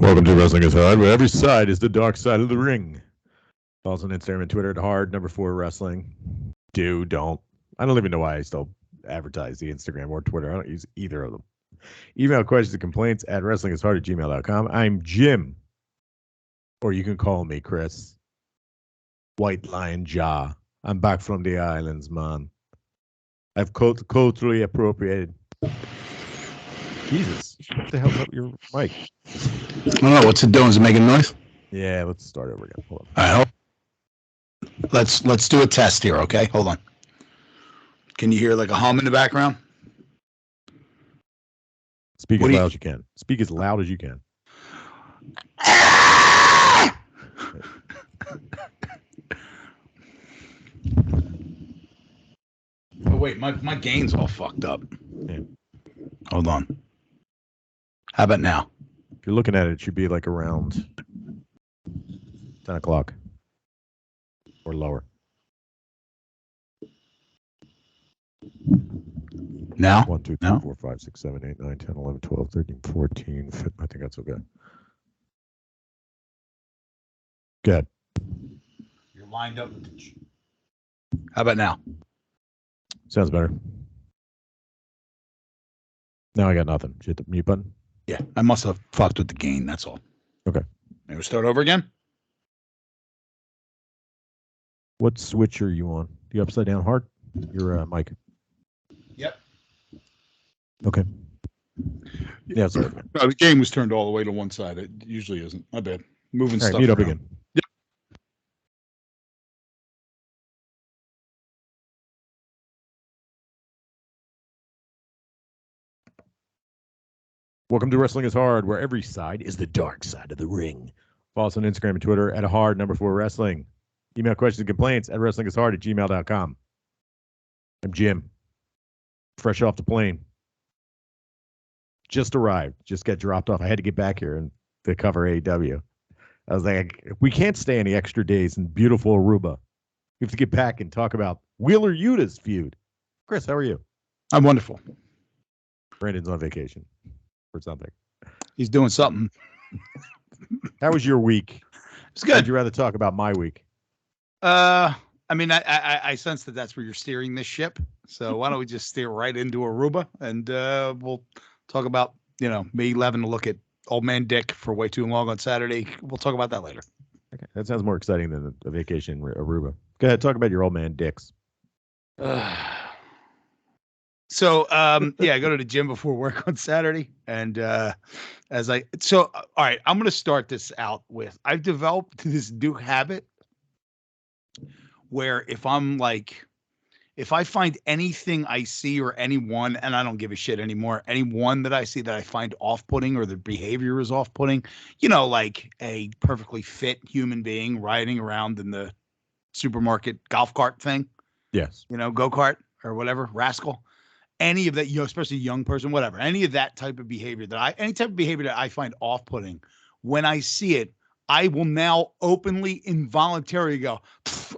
Welcome to Wrestling is Hard, where every side is the dark side of the ring. Follow us on Instagram and Twitter at hard4wrestling. Don't. I don't even know why I still advertise the Instagram or Twitter. I don't use either of them. Email questions and complaints at wrestlingisHard@gmail.com. I'm Jim. Or you can call me Chris. White Lion Jaw. I'm back from the islands, man. I've culturally appropriated. Jesus, what the hell's up your mic? I don't know. What's it doing? Is it making noise? Yeah, let's start over again. Hold on. All right. Let's do a test here, okay? Hold on. Can you hear like a hum in the background? Speak as loud as you can. Speak as loud as you can. Oh, wait. My gain's all fucked up. Yeah. Hold on. How about now? If you're looking at it, it should be like around 10 o'clock or lower. Now? 1, 2, 3, 4, 5, 6, 7, 8, 9, 10, 11, 12, 13, 14, 15. I think that's okay. Good. You're lined up with the... How about now? Sounds better. Now I got nothing. Did you hit the mute button? Yeah, I must have fucked with the gain. That's all. Okay. Maybe we'll start over again? What switch are you on? The upside down heart? Your mic. Yep. Okay. Yeah, sorry. No, the game was turned all the way to one side. It usually isn't. My bad. Moving All right, stuff mute up around. again. Yep. Welcome to Wrestling is Hard, where every side is the dark side of the ring. Follow us on Instagram and Twitter at hard4wrestling. Email questions and complaints at wrestlingisHard@gmail.com. I'm Jim. Fresh off the plane. Just arrived. Just got dropped off. I had to get back here and to cover AEW. I was like, we can't stay any extra days in beautiful Aruba. We have to get back and talk about Wheeler Yuta's feud. Chris, how are you? I'm wonderful. Brandon's on vacation or something. He's doing something. How was your week? It's good. Would you rather talk about my week? I mean, I sense that that's where you're steering this ship. So why don't we just steer right into Aruba and we'll talk about, me having to look at old man Dick for way too long on Saturday. We'll talk about that later. Okay, that sounds more exciting than a vacation in Aruba. Go ahead, talk about your old man Dicks. So, I go to the gym before work on Saturday. And all right, I'm going to start this out with, I've developed this new habit where if I find anything I see or anyone, and I don't give a shit anymore, anyone that I see that I find off-putting or the behavior is off-putting, like a perfectly fit human being riding around in the supermarket golf cart thing. Yes. Go-kart or whatever, rascal. Any of that, especially a young person, whatever, any of that type of behavior any type of behavior that I find off-putting, when I see it, I will now openly, involuntarily go,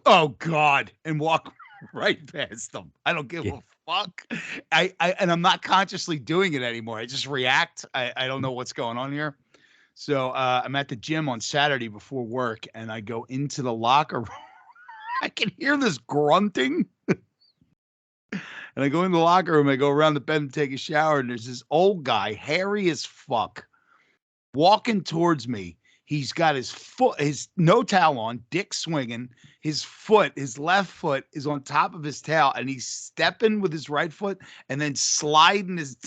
oh God, and walk right past them. I don't give a fuck. And I'm not consciously doing it anymore. I just react. I don't know what's going on here. So I'm at the gym on Saturday before work, and I go into the locker room. I can hear this grunting. And I go in the locker room, I go around the bed and take a shower, and there's this old guy, hairy as fuck, walking towards me. He's got his no towel on, dick swinging. His left foot is on top of his towel, and he's stepping with his right foot and then sliding his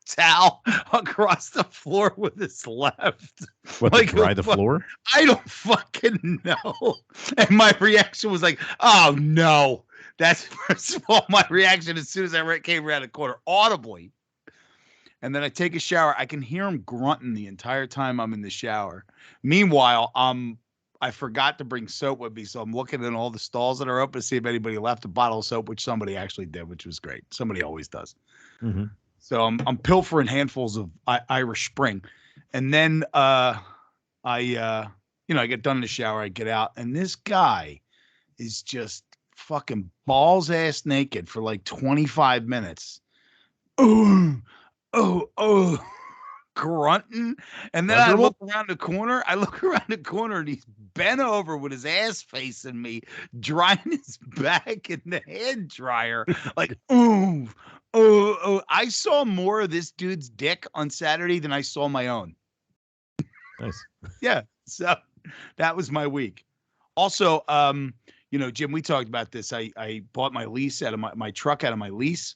towel across the floor with his left. What, like, to dry the floor? I don't fucking know. And my reaction was like, oh no. That's, first of all, my reaction as soon as I came around the corner, audibly. And then I take a shower. I can hear him grunting the entire time I'm in the shower. Meanwhile, I forgot to bring soap with me, so I'm looking in all the stalls that are open to see if anybody left a bottle of soap, which somebody actually did, which was great. Somebody always does. Mm-hmm. So I'm pilfering handfuls of Irish Spring, and then I get done in the shower, I get out, and this guy is just fucking balls ass naked for like 25 minutes. Oh, grunting. And then I look around the corner. And he's bent over with his ass facing me, drying his back in the hair dryer. Like, ooh. I saw more of this dude's dick on Saturday than I saw my own. Nice. Yeah. So that was my week. Also, Jim, we talked about this. I bought my lease out of my truck out of my lease.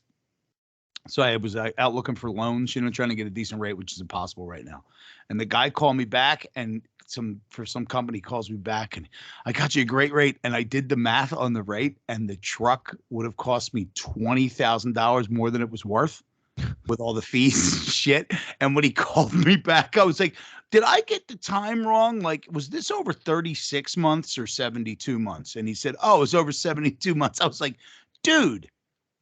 So I was out looking for loans, trying to get a decent rate, which is impossible right now. And the guy called me back, and some company calls me back, and I got you a great rate. And I did the math on the rate, and the truck would have cost me $20,000 more than it was worth with all the fees and shit. And when he called me back, I was like, did I get the time wrong? Like, was this over 36 months or 72 months? And he said, oh, it was over 72 months. I was like, dude,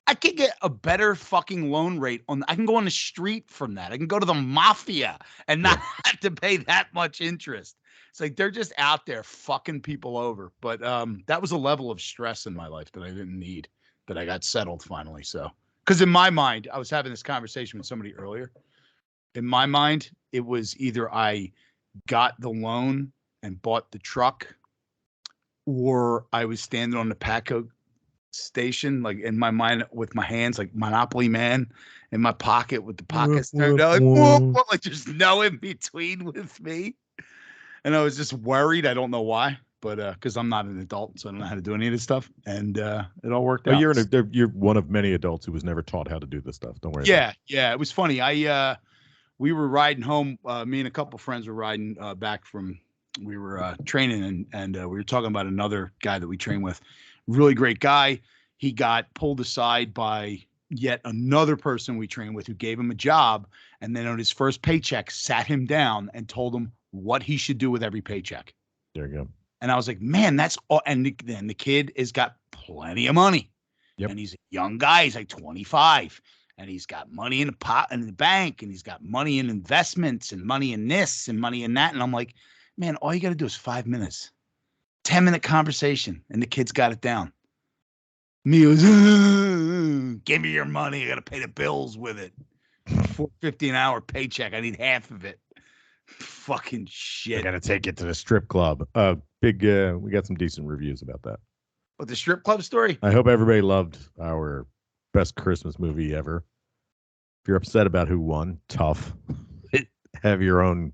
I could get a better fucking loan rate I can go on the street from that. I can go to the mafia and not have to pay that much interest. It's like they're just out there fucking people over. But that was a level of stress in my life that I didn't need, that I got settled finally. So, because in my mind, I was having this conversation with somebody earlier. In my mind, it was either I got the loan and bought the truck, or I was standing on the Patco station, like in my mind with my hands like Monopoly Man in my pocket with the pockets turned out, like there's no in between with me. And I was just worried. I don't know why, but because I'm not an adult, so I don't know how to do any of this stuff. And it all worked out. You're one of many adults who was never taught how to do this stuff. Don't worry. Yeah. It was funny. We were riding home. Me and a couple friends were riding back from. We were training, and we were talking about another guy that we train with. Really great guy. He got pulled aside by yet another person we train with who gave him a job, and then on his first paycheck sat him down and told him what he should do with every paycheck. There you go. And I was like, man, that's all. And then the kid has got plenty of money. Yep. And he's a young guy. He's like 25. And he's got money in the pot in the bank, and he's got money in investments and money in this and money in that. And I'm like, man, all you got to do is 5 minutes. 10-minute conversation, and the kid's got it down. Me was, give me your money. I got to pay the bills with it. $4.50 an hour paycheck. I need half of it. Fucking shit. I got to take it to the strip club. We got some decent reviews about that. What, the strip club story? I hope everybody loved our best Christmas movie ever. If you're upset about who won, tough. Have your own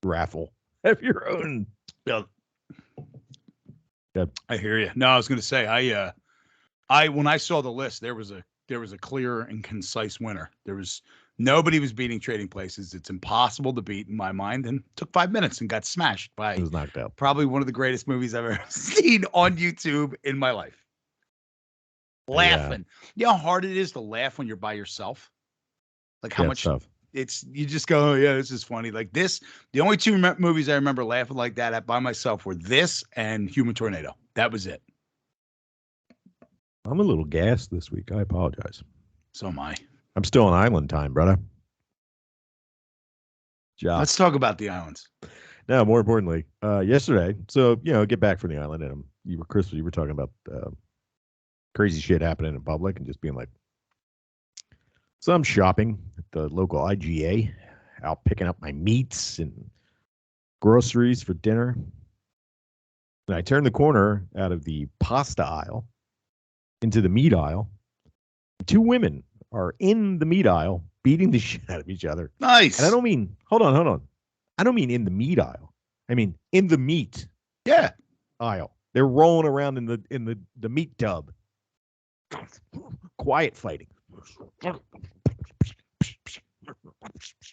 raffle. Have your own. Yeah. I hear you. No, I was going to say, I when I saw the list, there was a clear and concise winner. Nobody was beating Trading Places. It's impossible to beat in my mind, and took 5 minutes and got smashed by. It was knocked out. Probably one of the greatest movies I've ever seen on YouTube in my life. Laughing. Yeah. You know how hard it is to laugh when you're by yourself? Like how much stuff. You just go, oh, yeah, this is funny. Like this, the only two movies I remember laughing like that at by myself were this and Human Tornado. That was it. I'm a little gassed this week. I apologize. So am I. I'm still on island time, brother. Let's talk about the islands. No, more importantly, yesterday. So, get back from the island, and Chris, you were talking about crazy shit happening in public and just being like, so I'm shopping at the local IGA, out picking up my meats and groceries for dinner. And I turn the corner out of the pasta aisle into the meat aisle. 2 women are in the meat aisle beating the shit out of each other. Nice. And I don't mean, hold on. I don't mean in the meat aisle. I mean in the meat aisle. They're rolling around in the meat tub. Quiet fighting.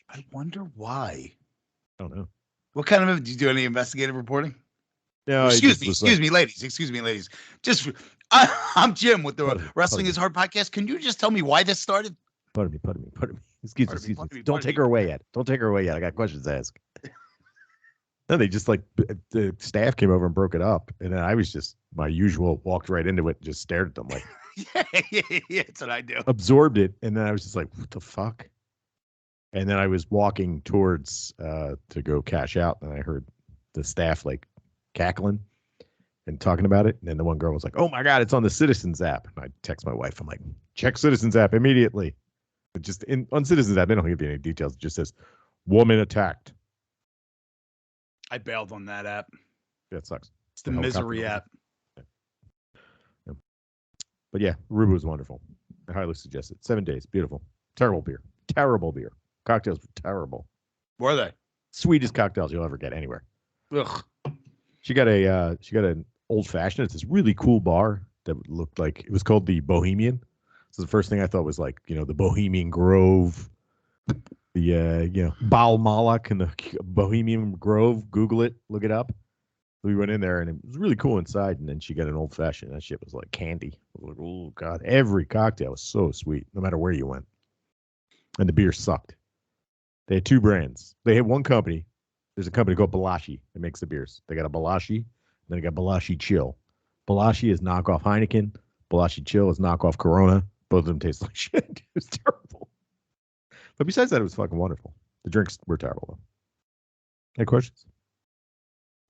I wonder why. I don't know. What kind of, did you do any investigative reporting? No. Excuse me, ladies. I'm Jim with the Wrestling is Hard podcast. Can you just tell me why this started? Pardon me. Excuse me. Don't take her away yet. I got questions to ask. No, they just the staff came over and broke it up, and then I was just my usual walked right into it and just stared at them like. Yeah, that's what I do. Absorbed it, and then I was just like, what the fuck? And then I was walking towards to go cash out, and I heard the staff cackling and talking about it. And then the one girl was like, oh my God, it's on the Citizens app. And I text my wife. I'm like, check Citizens app immediately. But just on Citizens app, they don't give you any details. It just says, Woman attacked. I bailed on that app. Yeah, it sucks. It's the misery app. Yeah. But yeah, Aruba was wonderful. I highly suggest it. 7 days. Beautiful. Terrible beer. Terrible beer. Cocktails were terrible. Were they? Sweetest cocktails you'll ever get anywhere. Ugh. She got an old fashioned. It's this really cool bar that looked like it was called the Bohemian. So the first thing I thought was like, the Bohemian Grove, the Baal Moloch and the Bohemian Grove. Google it, look it up. We went in there and it was really cool inside. And then she got an old fashioned. That shit was like candy. I was like, oh god, every cocktail was so sweet, no matter where you went. And the beer sucked. They had two brands. They had one company. There's a company called Balashi that makes the beers. They got a Balashi, and then they got Balashi Chill. Balashi is knockoff Heineken. Balashi Chill is knockoff Corona. Both of them taste like shit. It was terrible. But besides that, it was fucking wonderful. The drinks were terrible, though. Any questions?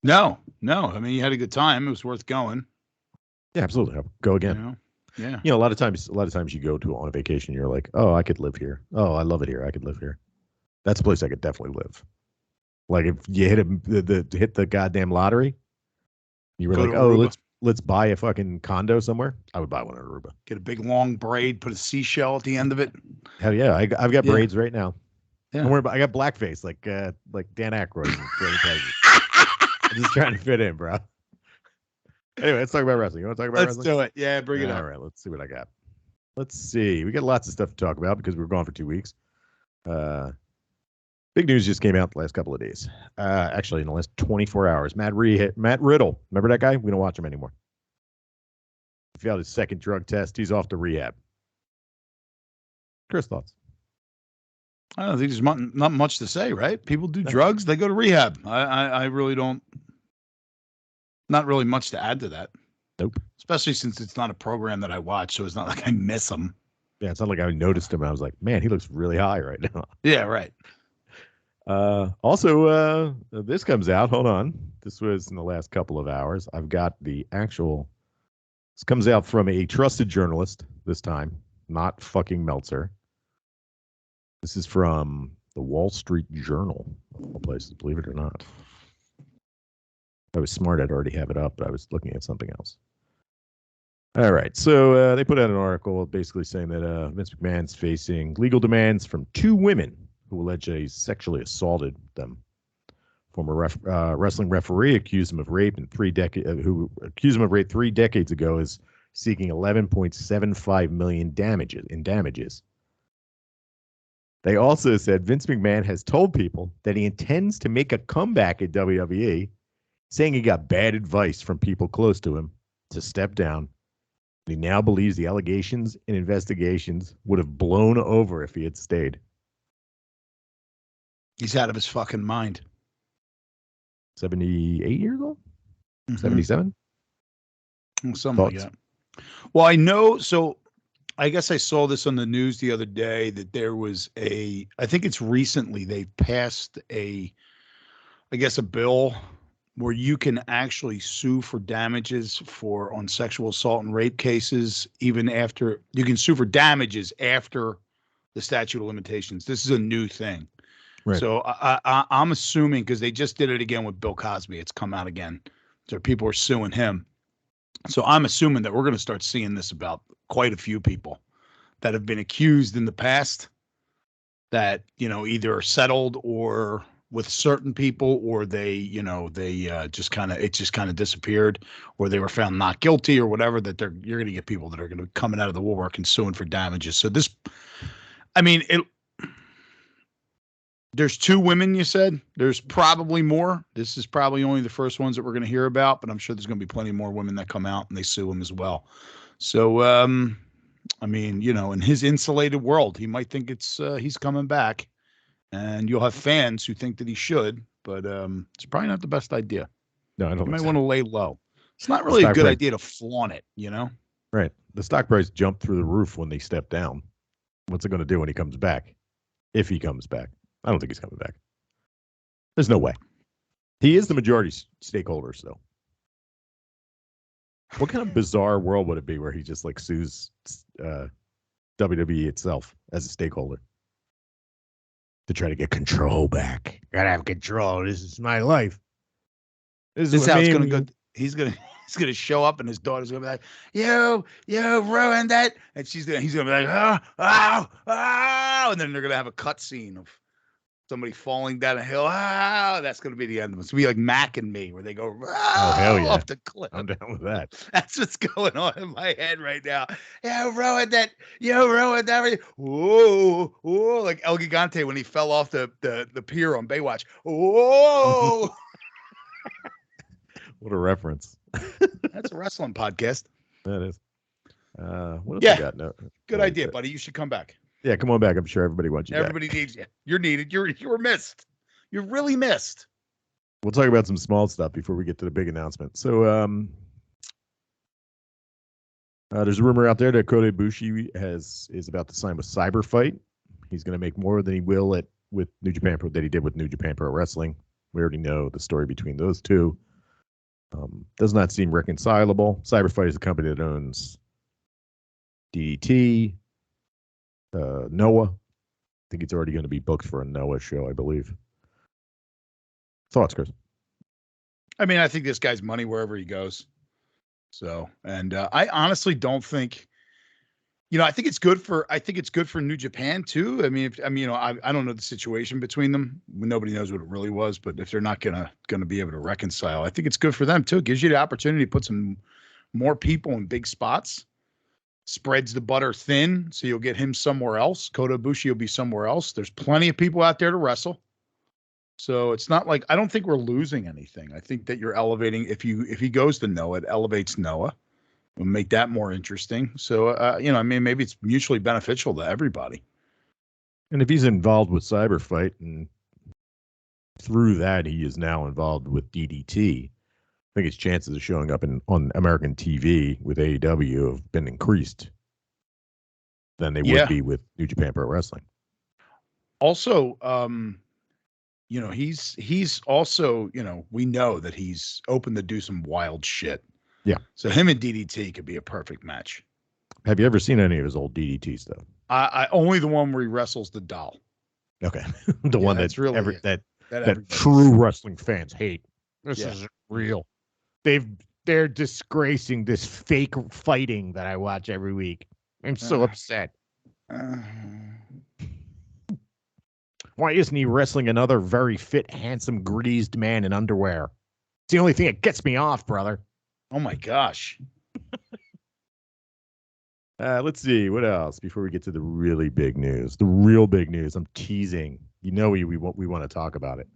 No. I mean, you had a good time. It was worth going. Yeah, absolutely. I'll go again. Yeah. A lot of times you go to on a vacation, you're like, oh, I could live here. Oh, I love it here. I could live here. That's a place I could definitely live. Like if you hit the goddamn lottery, you were like, oh, let's buy a fucking condo somewhere. I would buy one in Aruba. Get a big long braid, put a seashell at the end of it. Hell yeah, I've got braids right now. Yeah. Don't worry about. I got blackface like Dan Aykroyd. I'm just trying to fit in, bro. Anyway, let's talk about wrestling. You want to talk about wrestling? Let's do it. Yeah, bring it up. All right, let's see what I got. Let's see. We got lots of stuff to talk about because we were gone for 2 weeks. Big news just came out the last couple of days. Actually, in the last 24 hours. Matt Riddle. Remember that guy? We don't watch him anymore. He failed his second drug test. He's off to rehab. Chris, thoughts? I don't think there's not much to say, right? People do drugs, they go to rehab. I really don't. Not really much to add to that. Nope. Especially since it's not a program that I watch, so it's not like I miss them. Yeah, it's not like I noticed him. I was like, man, he looks really high right now. Yeah, right. Also, this comes out. Hold on. This was in the last couple of hours. I've got the actual. This comes out from a trusted journalist this time, not fucking Meltzer. This is from the Wall Street Journal, of all places, believe it or not. If I was smart, I'd already have it up, but I was looking at something else. All right, so they put out an article basically saying that Vince McMahon's facing legal demands from two women who allegedly sexually assaulted them. Former wrestling referee accused him of rape who accused him of rape 3 decades ago is seeking $11.75 million in damages. They also said Vince McMahon has told people that he intends to make a comeback at WWE, saying he got bad advice from people close to him to step down. He now believes the allegations and investigations would have blown over if he had stayed. He's out of his fucking mind. 78 years old? Mm-hmm. 77? Something like that. Well, I know. So I guess I saw this on the news the other day that there was I think it's recently they've passed a bill where you can actually sue for damages on sexual assault and rape cases, even after you can sue for damages after the statute of limitations. This is a new thing. Right. So I'm assuming, because they just did it again with Bill Cosby, it's come out again. So people are suing him. So I'm assuming that we're going to start seeing this about quite a few people that have been accused in the past that, either are settled or with certain people, or they just kind of disappeared, or they were found not guilty or whatever, that you're going to get people that are going to be coming out of the woodwork and suing for damages. So there's two women, you said. There's probably more. This is probably only the first ones that we're going to hear about, but I'm sure there's going to be plenty more women that come out and they sue him as well. So, in his insulated world, he might think he's coming back, and you'll have fans who think that he should, but it's probably not the best idea. No, I don't. You might want to lay low. It's not really a good idea to flaunt it, Right. The stock price jumped through the roof when they stepped down. What's it going to do when he comes back? If he comes back. I don't think he's coming back. There's no way. He is the majority stakeholder, though. What kind of bizarre world would it be where he just sues WWE itself as a stakeholder? to try to get control back. Gotta have control. This is my life. This is how it's gonna go. He's gonna show up, and his daughter's gonna be like, "You ruined that," and he's gonna be like, "Oh," and then they're gonna have a cut scene of somebody falling down a hill. That's gonna be the end of it. It's gonna be like Mac and Me, where they go hell yeah. off the cliff. I'm down with that. That's what's going on in my head right now. You ruined that. You ruined everything. Whoa, like El Gigante when he fell off the pier on Baywatch. Whoa. What a reference. That's a wrestling podcast. That is. What else we got? No, good idea, buddy. You should come back. Yeah, come on back. I'm sure everybody wants you Everybody back. needs you. You're needed. You were missed. You're really missed. We'll talk about some small stuff before we get to the big announcement. So there's a rumor out there that Kota Ibushi is about to sign with Cyber Fight. He's going to make more than he will with New Japan Pro that he did with New Japan Pro Wrestling. We already know the story between those two. Does not seem reconcilable. Cyber Fight is a company that owns DDT, Noah. I think it's already going to be booked for a Noah show, I believe. Thoughts, Chris? I mean, I think this guy's money wherever he goes. So, and I honestly don't think, I think it's good for New Japan too. I mean, I don't know the situation between them. Nobody knows what it really was, but if they're not gonna be able to reconcile, I think it's good for them too. It gives you the opportunity to put some more people in big spots, spreads the butter thin, so you'll get him somewhere else. Kota Ibushi will be somewhere else. There's plenty of people out there to wrestle. So it's not like, I don't think we're losing anything. I think that you're elevating. If he goes to Noah, it elevates Noah. We'll make that more interesting. So, maybe it's mutually beneficial to everybody. And if he's involved with Cyber Fight, and through that he is now involved with DDT, I think his chances of showing up on American TV with AEW have been increased than they would be with New Japan Pro Wrestling. Also, he's also, we know that he's open to do some wild shit. Yeah. So him and DDT could be a perfect match. Have you ever seen any of his old DDT stuff? I only the one where he wrestles the doll. Okay. The one that's really that true wrestling fans hate. This isn't real. They're disgracing this fake fighting that I watch every week. I'm so upset. Why isn't he wrestling another very fit, handsome, greased man in underwear? It's the only thing that gets me off, brother. Oh my gosh. Let's see what else before we get to the really big news. The real big news. I'm teasing. We want to talk about it.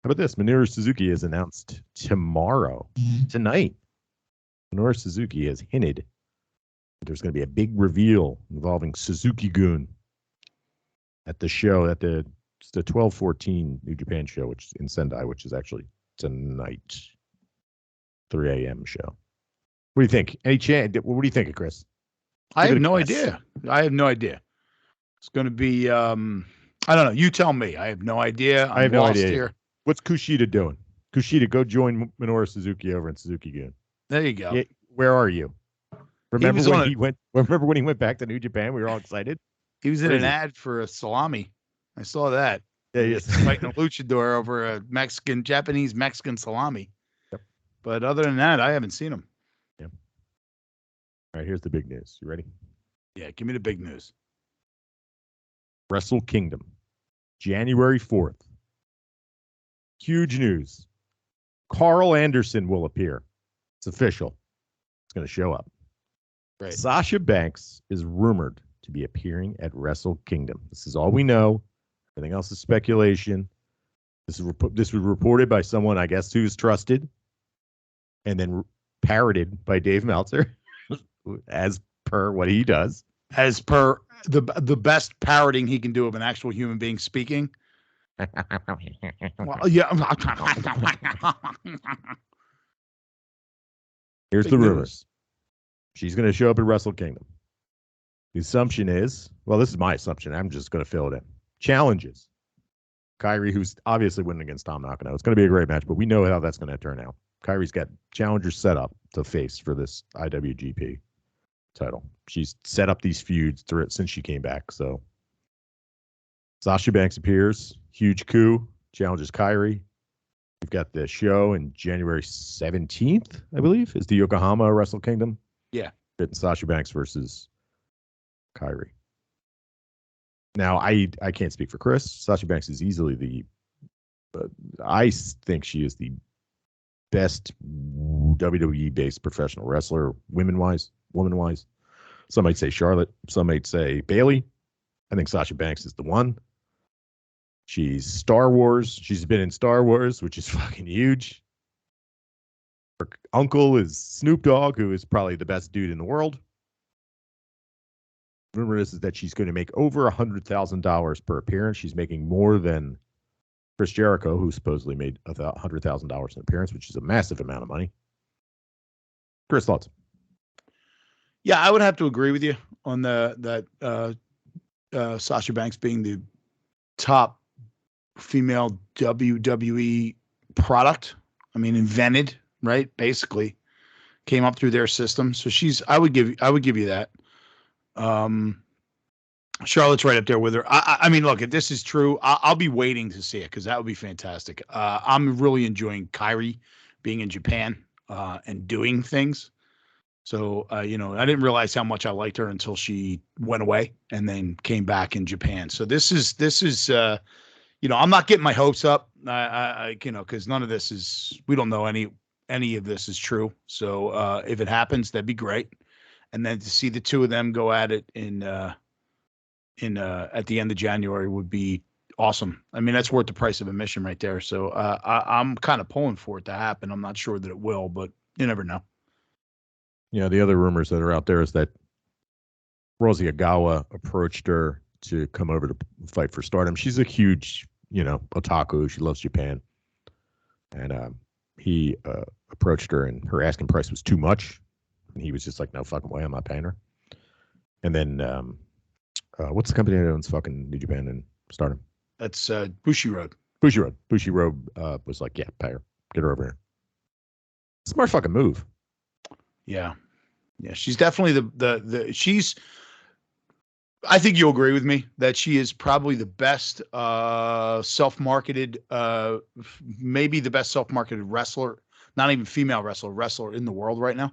How about this? Minoru Suzuki is announced tonight. Minoru Suzuki has hinted that there's going to be a big reveal involving Suzuki-gun at the show, it's the 12/14 New Japan show, which is in Sendai, which is actually tonight, 3 a.m. show. What do you think? Any chance? What do you think, Chris? I have no idea. It's going to be, I don't know. You tell me. I have no idea. I have no idea. Here. What's Kushida doing? Kushida, go join Minoru Suzuki over in Suzuki-gun. There you go. Yeah, where are you? Remember when he went back to New Japan? We were all excited. He was in an ad for a salami. I saw that. Yeah, he is. Fighting a luchador over a Japanese Mexican salami. Yep. But other than that, I haven't seen him. Yeah. All right, here's the big news. You ready? Yeah, give me the big news. Wrestle Kingdom, January 4th. Huge news. Carl Anderson will appear. It's official. It's going to show up. Right. Sasha Banks is rumored to be appearing at Wrestle Kingdom. This is all we know. Everything else is speculation. This was reported by someone, I guess, who's trusted, and then parroted by Dave Meltzer, as per what he does. As per the best parroting he can do of an actual human being speaking. Well, yeah. Here's the rumors. She's going to show up at Wrestle Kingdom. The assumption is, well, this is my assumption. I'm just going to fill it in. Challenges. Kyrie, who's obviously winning against Tom Nakano. It's going to be a great match, but we know how that's going to turn out. Kyrie's got challengers set up to face for this IWGP title. She's set up these feuds since she came back. So Sasha Banks appears. Huge coup. Challenges Kyrie. We've got the show in January 17th, I believe, is the Yokohama Wrestle Kingdom. Yeah. Getting Sasha Banks versus Kyrie. Now, I can't speak for Chris. Sasha Banks is easily the I think she is the best WWE-based professional wrestler, woman-wise. Some might say Charlotte. Some might say Bayley. I think Sasha Banks is the one. She's Star Wars. She's been in Star Wars, which is fucking huge. Her uncle is Snoop Dogg, who is probably the best dude in the world. Rumor is that she's going to make over $100,000 per appearance. She's making more than Chris Jericho, who supposedly made $100,000 an appearance, which is a massive amount of money. Chris, thoughts? Yeah, I would have to agree with you on that Sasha Banks being the top female WWE product. I mean, invented, right? Basically, came up through their system. So I would give you that. Charlotte's right up there with her. I mean, look, if this is true, I'll be waiting to see it because that would be fantastic. I'm really enjoying Kyrie being in Japan and doing things. So, I didn't realize how much I liked her until she went away and then came back in Japan. So this is, I'm not getting my hopes up, because none of this we don't know any of this is true. So if it happens, that'd be great. And then to see the two of them go at it at the end of January would be awesome. I mean, that's worth the price of admission right there. So I'm kind of pulling for it to happen. I'm not sure that it will, but you never know. Yeah, the other rumors that are out there is that Rosie Agawa approached her to come over to fight for Stardom. She's a huge, otaku. She loves Japan. And he approached her, and her asking price was too much. And he was just like, no fucking way, I'm not paying her. And then what's the company that owns fucking New Japan and Stardom? That's Bushiroad. Bushiroad was like, yeah, pay her. Get her over here. Smart fucking move. Yeah. She's definitely she's, I think you'll agree with me that she is probably the best self-marketed, maybe the best self-marketed wrestler, not even female wrestler in the world right now.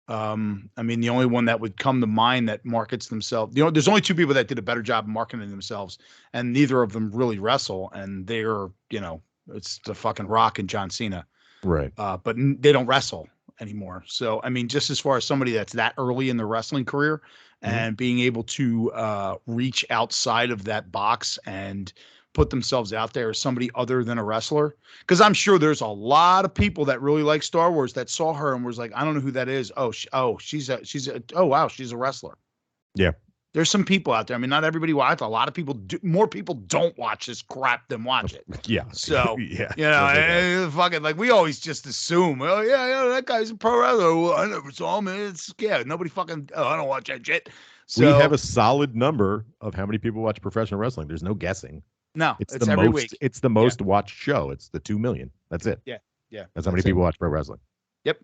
I mean, the only one that would come to mind that markets themselves, there's only two people that did a better job of marketing themselves, and neither of them really wrestle, and they're, it's the fucking Rock and John Cena. Right. But they don't wrestle anymore. So, I mean, just as far as somebody that's that early in the wrestling career and being able to reach outside of that box and put themselves out there as somebody other than a wrestler, because I'm sure there's a lot of people that really like Star Wars that saw her and was like, I don't know who that is. Oh, wow, she's a wrestler. Yeah. There's some people out there. I mean, not everybody watches. A lot of people do. More people don't watch this crap than watch it. Yeah. So, yeah. fucking like we always just assume, oh yeah, that guy's a pro wrestler. Well, I never saw him. Nobody fucking. Oh, I don't watch that shit. So, we have a solid number of how many people watch professional wrestling. There's no guessing. No, it's the every most. Week. It's the most watched show. It's the 2 million. That's it. Yeah. That's how many people watch pro wrestling. Yep.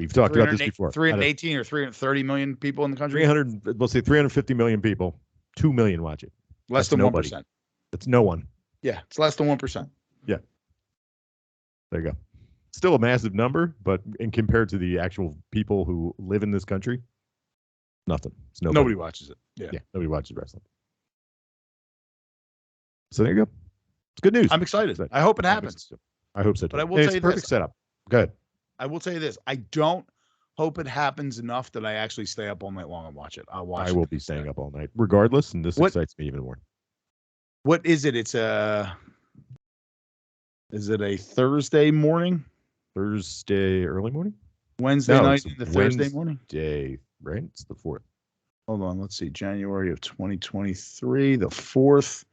We've talked about this before. 318 or 330 million people in the country. 350 million people. 2 million watch it. Less than 1%. That's no one. Yeah, it's less than 1%. Yeah. There you go. Still a massive number, but compared to the actual people who live in this country, nothing. It's nobody watches it. Yeah, nobody watches wrestling. So there you go. It's good news. I'm excited. I hope it happens. I hope so too. But I will tell you perfect this. setup. Good. I will tell you this. I don't hope it happens enough that I actually stay up all night long and watch it. I will be staying up all night regardless, and this excites me even more. What is it? Is it a Thursday morning? Thursday early morning? Wednesday night into Thursday morning? Day, right? It's the 4th. Hold on. Let's see. January of 2023, the 4th.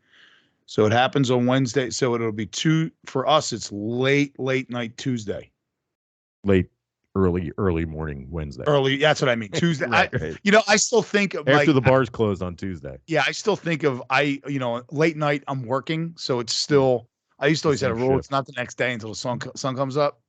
So it happens on Wednesday. So it'll be for us, it's late night Tuesday. Early morning Wednesday. Early, that's what I mean. Tuesday. Right. I still think of after the bars close on Tuesday. Yeah, I still think of late night I'm working, so it's still. I used to always have a rule. Shift. It's not the next day until the sun comes up.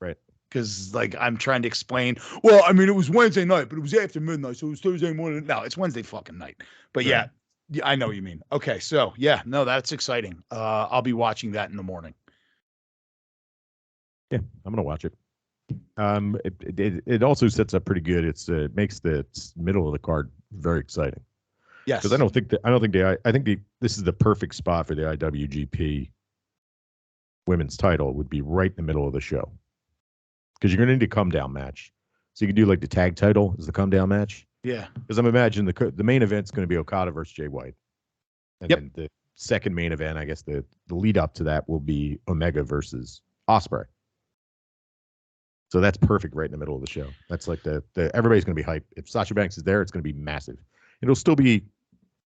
Right. Because I'm trying to explain. Well, I mean, it was Wednesday night, but it was after midnight, so it was Thursday morning. No, it's Wednesday fucking night. But yeah, Yeah, I know what you mean. Okay, so yeah, no, that's exciting. I'll be watching that in the morning. Yeah, I'm gonna watch it. It also sets up pretty good. It makes the middle of the card very exciting Yes. because I think this is the perfect spot for the IWGP women's title. Would be right in the middle of the show because you're gonna need a come down match. So you can do like the tag title as the come down match. Yeah. Because I'm imagining the main event's going to be Okada versus Jay White, and Yep. then the second main event, I guess the lead up to that will be Omega versus Ospreay. So that's perfect right in the middle of the show. That's like the everybody's going to be hyped. If Sasha Banks is there, it's going to be massive. It'll still be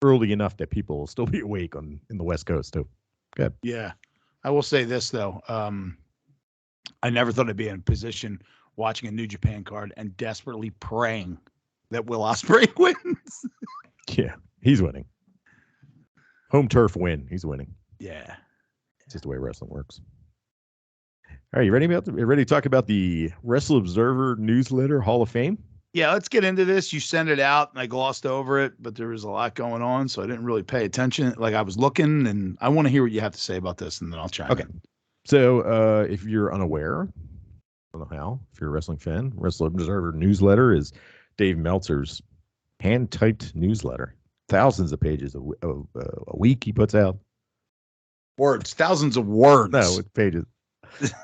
early enough that people will still be awake in the West Coast too. Good. Yeah. I will say this though. I never thought I'd be in a position watching a New Japan card and desperately praying that Will Ospreay wins. Yeah, he's winning. Home turf win. He's winning. Yeah. It's just the way wrestling works. All right, you ready to talk about the Wrestle Observer newsletter Hall of Fame? Yeah, let's get into this. You sent it out and I glossed over it, but there was a lot going on, so I didn't really pay attention. Like I was looking, and I want to hear what you have to say about this, and then I'll chime in. So if you're unaware, I don't know how, if you're a wrestling fan, Wrestle Observer newsletter is Dave Meltzer's hand-typed newsletter. Thousands of pages a week he puts out. Words, thousands of words. No, it's pages.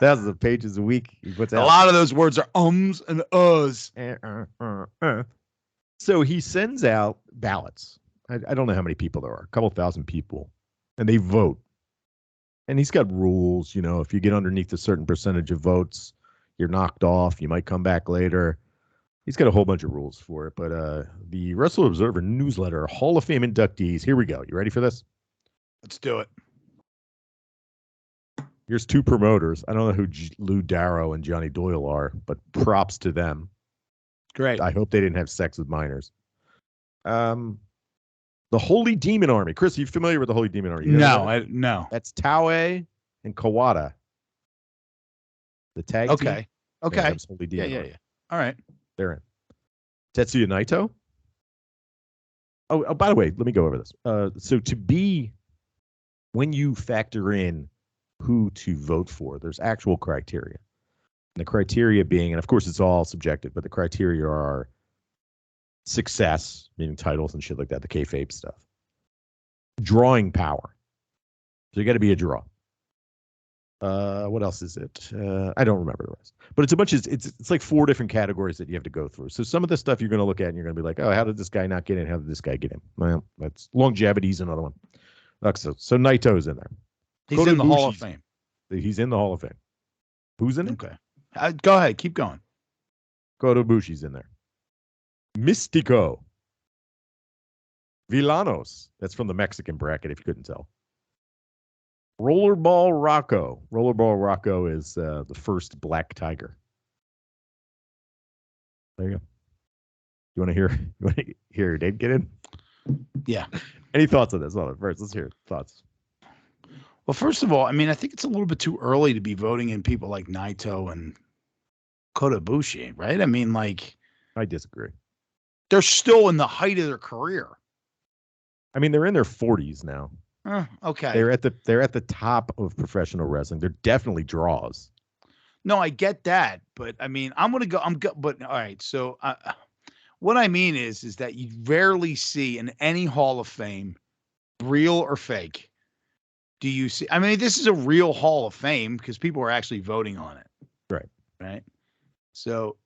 Thousands of pages a week he puts out. A lot of those words are ums and uhs. So he sends out ballots. I don't know how many people there are, a couple thousand people, and they vote. And he's got rules, you know, if you get underneath a certain percentage of votes, you're knocked off. You might come back later. He's got a whole bunch of rules for it. But the Wrestle Observer newsletter, Hall of Fame inductees. Here we go. You ready for this? Let's do it. Here's two promoters. I don't know who Lou Darrow and Johnny Doyle are, but props to them. Great. I hope they didn't have sex with minors. The Holy Demon Army. Chris, are you familiar with the Holy Demon Army? No. That's Taue and Kawada. The tag team. Okay. Yeah, Holy Demon Yeah. All right. They're in. Tetsuya Naito. Oh, by the way, let me go over this. So when you factor in who to vote for, there's actual criteria. And the criteria being, and of course it's all subjective, but the criteria are success, meaning titles and shit like that, the kayfabe stuff. Drawing power. So you got to be a draw. What else is it? I don't remember the rest. But it's a bunch of it's like 4 different categories that you have to go through. So some of the stuff you're going to look at and you're going to be like, oh, how did this guy not get in? How did this guy get in? Well, that's longevity's another one. So Naito's in there. He's in the Hall of Fame. He's in the Hall of Fame. Who's in it? Okay. Go ahead. Keep going. Kota Ibushi's in there. Mystico. Villanos. That's from the Mexican bracket, if you couldn't tell. Rollerball Rocco. Rollerball Rocco is the first Black Tiger. There you go. You want to hear Dave get in? Yeah. Any thoughts on this? Well, first, let's hear thoughts. Well, first of all, I mean, I think it's a little bit too early to be voting in people like Naito and Kota Ibushi, right? I mean, like, I disagree. They're still in the height of their career. I mean, they're in their 40s now. Okay. They're at the top of professional wrestling. They're definitely draws. No, I get that, but I mean, but all right. So what I mean is that you rarely see in any Hall of Fame, real or fake. Do you see? I mean, this is a real Hall of Fame because people are actually voting on it. Right. Right. So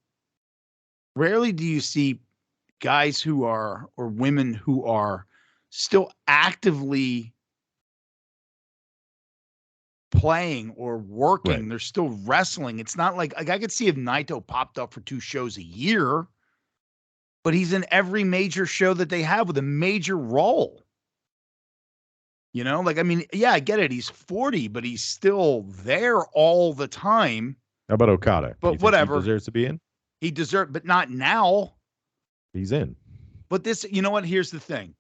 rarely do you see guys who are, or women who are still actively playing or working. Right. They're still wrestling. It's not like I could see if Naito popped up for 2 shows a year, but he's in every major show that they have with a major role. You know, like, I mean, yeah, I get it. He's 40, but he's still there all the time. How about Okada? But whatever. He deserves to be in? But not now. He's in. But this, you know what? Here's the thing.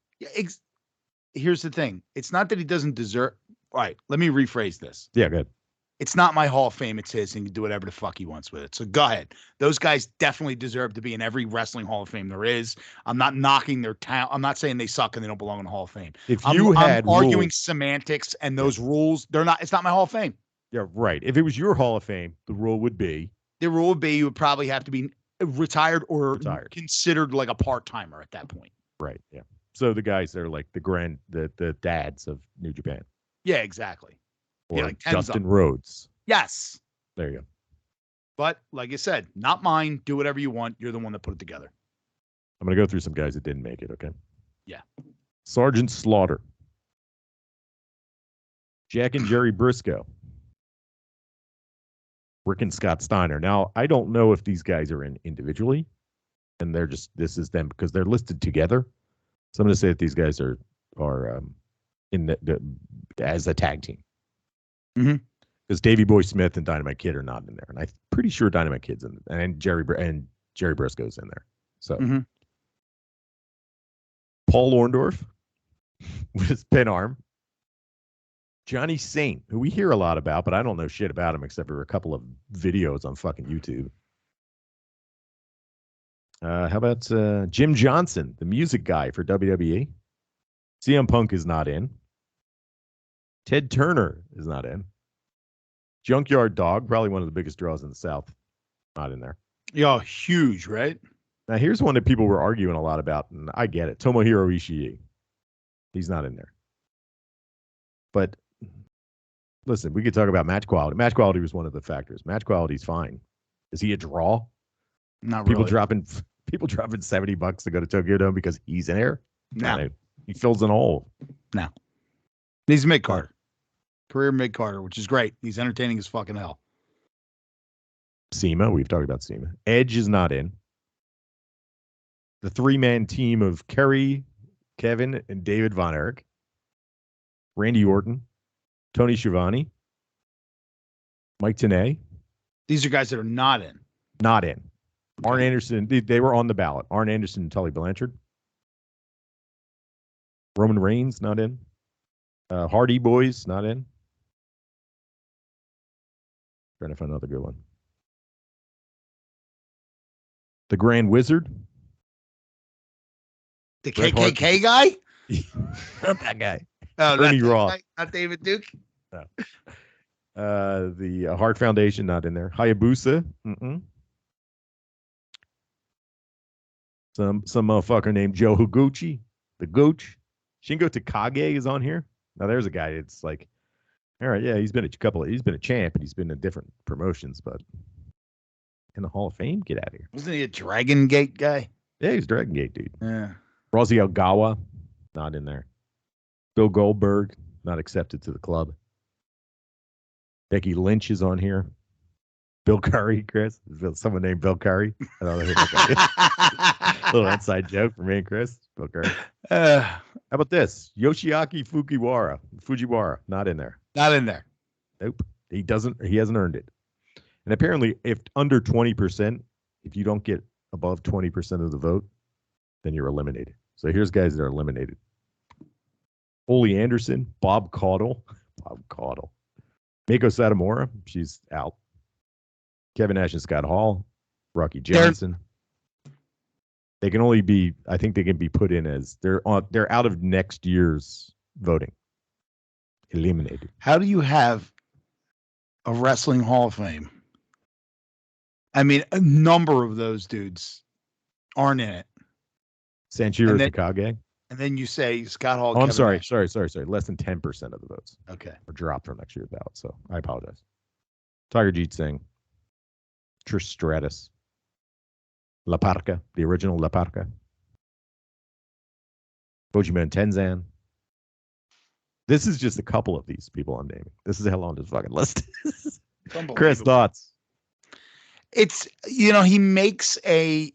Here's the thing. It's not that he doesn't deserve. All right, let me rephrase this. Yeah, good. It's not my Hall of Fame. It's his, and he can do whatever the fuck he wants with it. So go ahead. Those guys definitely deserve to be in every wrestling Hall of Fame there is. I'm not knocking their talent. I'm not saying they suck and they don't belong in the Hall of Fame. If you I'm had arguing rules, semantics, and those rules, they're not. It's not my Hall of Fame. yeah, right. If it was your Hall of Fame, the rule would be The rule would be you would probably have to be retired or Retired. considered like a part timer at that point. right. Yeah. So the guys that are like the dads of New Japan, Yeah, exactly. or Yeah, like Dustin Rhodes. Yes. There you go. But like I said, not mine. Do whatever you want. You're the one that put it together. I'm gonna go through some guys that didn't make it. Okay. Yeah. Sergeant Slaughter, Jack and Jerry Briscoe, Rick and Scott Steiner. Now, I don't know if these guys are in individually, and they're just, this is them because they're listed together. So I'm going to say that these guys are in the as a tag team. Mhm. Because Davey Boy Smith and Dynamite Kid are not in there, and I'm pretty sure Dynamite Kid's in, and Jerry Briscoe's in there. So Mhm. Paul Orndorff with his pin arm. Johnny Saint, who we hear a lot about, but I don't know shit about him except for a couple of videos on fucking YouTube. How about Jim Johnson, the music guy for WWE? CM Punk is not in. Ted Turner is not in. Junkyard Dog, probably one of the biggest draws in the South, not in there. Yeah, huge, right? Now, here's one that people were arguing a lot about, and I get it. Tomohiro Ishii. He's not in there. But listen, we could talk about match quality. Match quality was one of the factors. Match quality is fine. Is he a draw? Not People really. dropping $70 to go to Tokyo Dome because he's in there? No. He fills an hole. No. He's mid Carter. Career mid Carter, which is great. He's entertaining as fucking hell. SEMA, we've talked about SEMA. Edge is not in. The three-man team of Kerry, Kevin, and David Von Erich. Randy Orton, Tony Schiavone, Mike Tenay. These are guys that are not in. Not in. Okay. Arn Anderson, they were on the ballot. Arn Anderson and Tully Blanchard. Roman Reigns, not in. Hardy Boys, not in. Trying to find another good one. The Grand Wizard. The Bret KKK guy? That guy. Oh, Ernie Roth. Not David Duke? No. The Hart Foundation, not in there. Hayabusa. Mm-mm. Some motherfucker named Joe Higuchi. The Gooch. Shingo Takagi is on here. Now there's a guy. It's like, all right, yeah, he's been a champ, and he's been in different promotions, but in the Hall of Fame, get out of here. Wasn't he a Dragon Gate guy? Yeah, he's Dragon Gate, dude. Yeah. Rosie Ogawa, not in there. Bill Goldberg, not accepted to the club. Becky Lynch is on here. Bill Curry, Chris. Someone named Bill Curry. I don't know who that guy is. Little inside joke for me and Chris. Bill Curry. How about this? Yoshiaki Fujiwara, not in there. Not in there. Nope. He hasn't earned it. And apparently, if under 20%, if you don't get above 20% of the vote, then you're eliminated. So here's guys that are eliminated. Ole Anderson, Bob Caudle. Mako Satomura, she's out. Kevin Nash and Scott Hall, Rocky Johnson. They can only be, I think they can be put in as they're out of next year's voting. Eliminated. How do you have a wrestling Hall of Fame? I mean, a number of those dudes aren't in it. Sanshiro Takagi. And then you say Scott Hall. Oh, I'm sorry. Less than 10% of the votes. Okay. Or dropped from next year's ballot. So I apologize. Tiger Jeet Singh. Trish Stratus. La Parca, the original La Parca. Bojiman Tenzan. This is just a couple of these people I'm naming. This is how long this fucking list is. Chris, thoughts? It's, he makes a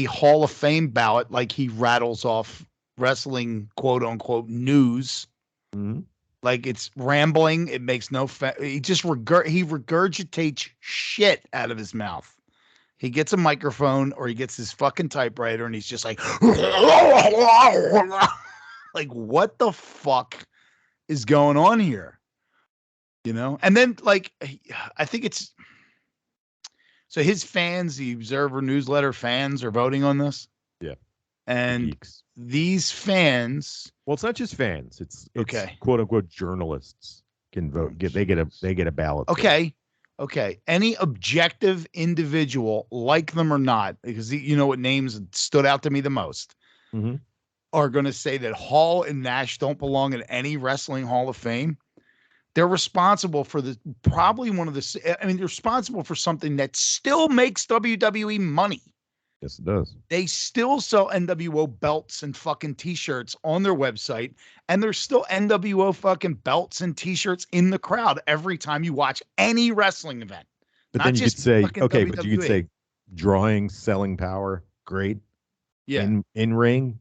Hall of Fame ballot, like he rattles off wrestling quote unquote news. Mm-hmm. Like it's rambling. It makes no he just he regurgitates shit out of his mouth. He gets a microphone or he gets his fucking typewriter and he's just like, like, what the fuck is going on here? You know, and then like I think it's so his fans, the Observer newsletter fans, are voting on this. Yeah, and geeks. these fans, Well, it's not just fans. It's okay, quote unquote journalists can vote. They get a ballot. Okay. Any objective individual, like them or not, because you know what names stood out to me the most, Mm-hmm. are going to say that Hall and Nash don't belong in any wrestling Hall of Fame. They're responsible for probably one of the, I mean, they're responsible for something that still makes WWE money. Yes, it does. They still sell NWO belts and fucking t-shirts on their website, and there's still NWO fucking belts and t-shirts in the crowd every time you watch any wrestling event. But Not then you could just say, fucking okay, WWE. but you could say drawing, selling power, great. Yeah. In ring,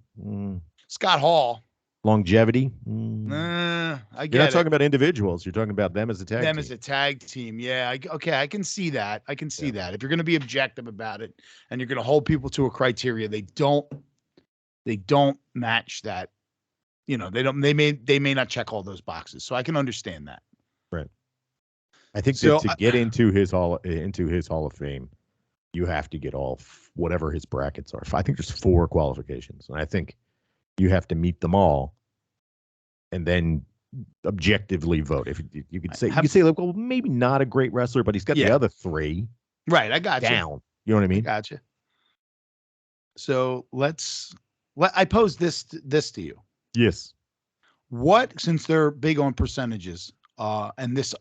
Scott Hall. longevity. I get You're not it. talking about individuals. You're talking about them as a tag team. As a tag team. Yeah. Okay. I can see that. That. If you're going to be objective about it and you're going to hold people to a criteria, they don't match that. You know, they may not check all those boxes. So I can understand that. Right. I think that to get into his hall of fame, you have to get all whatever his brackets are. I think there's 4 qualifications, and I think you have to meet them all, and then objectively vote. If you could say, like, well, maybe not a great wrestler, but he's got the other 3. Right, I got down. You know what I mean? I got you. So I pose this to you. Yes. What, since they're big on percentages, and this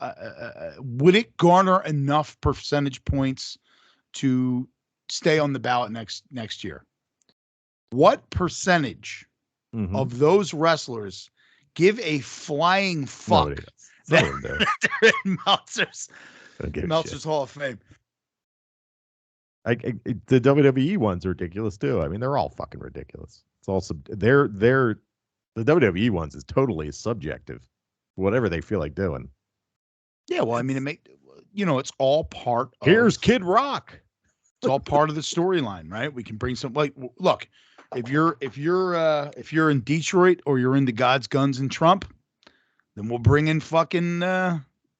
would it garner enough percentage points to stay on the ballot next year? What percentage of those wrestlers give a flying fuck that they're in Meltzer's Hall of Fame? The WWE one's ridiculous too. I mean, they're all fucking ridiculous. It's also the WWE ones is totally subjective, whatever they feel like doing. Yeah, well, I mean, it's all part of. Here's Kid Rock. It's all part of the storyline, right? We can bring some, like, look, if you're in Detroit or you're into God's Guns and Trump, then we'll bring in fucking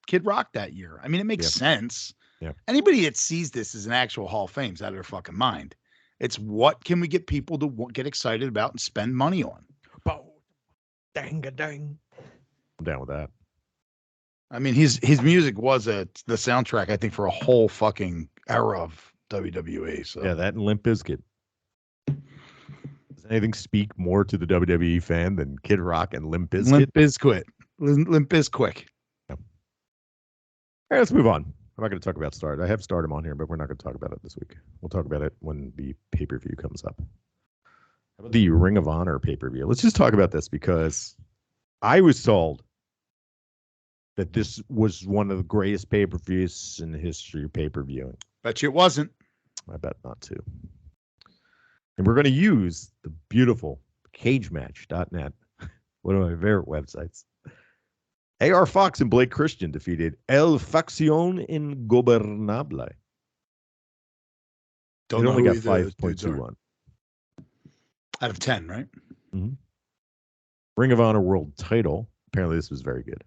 Kid Rock that year. I mean, it makes sense. Yeah. Anybody that sees this as an actual Hall of Fame's out of their fucking mind. It's what can we get people to get excited about and spend money on? Dang. I'm down with that. I mean, his music was the soundtrack, I think, for a whole fucking era of WWE. So yeah, that and Limp Bizkit. Does anything speak more to the WWE fan than Kid Rock and Limp Bizkit? Limp Bizkit. Yeah. All right, let's move on. I'm not going to talk about Stardom. I have Stardom on here, but we're not going to talk about it this week. We'll talk about it when the pay-per-view comes up. How about the Ring of Honor pay-per-view? Let's just talk about this because I was told that this was one of the greatest pay-per-views in the history of pay-per-viewing. Bet you it wasn't. I bet not too. And we're going to use the beautiful cagematch.net, one of my favorite websites. AR Fox and Blake Christian defeated El Facción Ingobernable. It only got 5.21. Out of 10, right? Mm-hmm. Ring of Honor World Title. Apparently this was very good.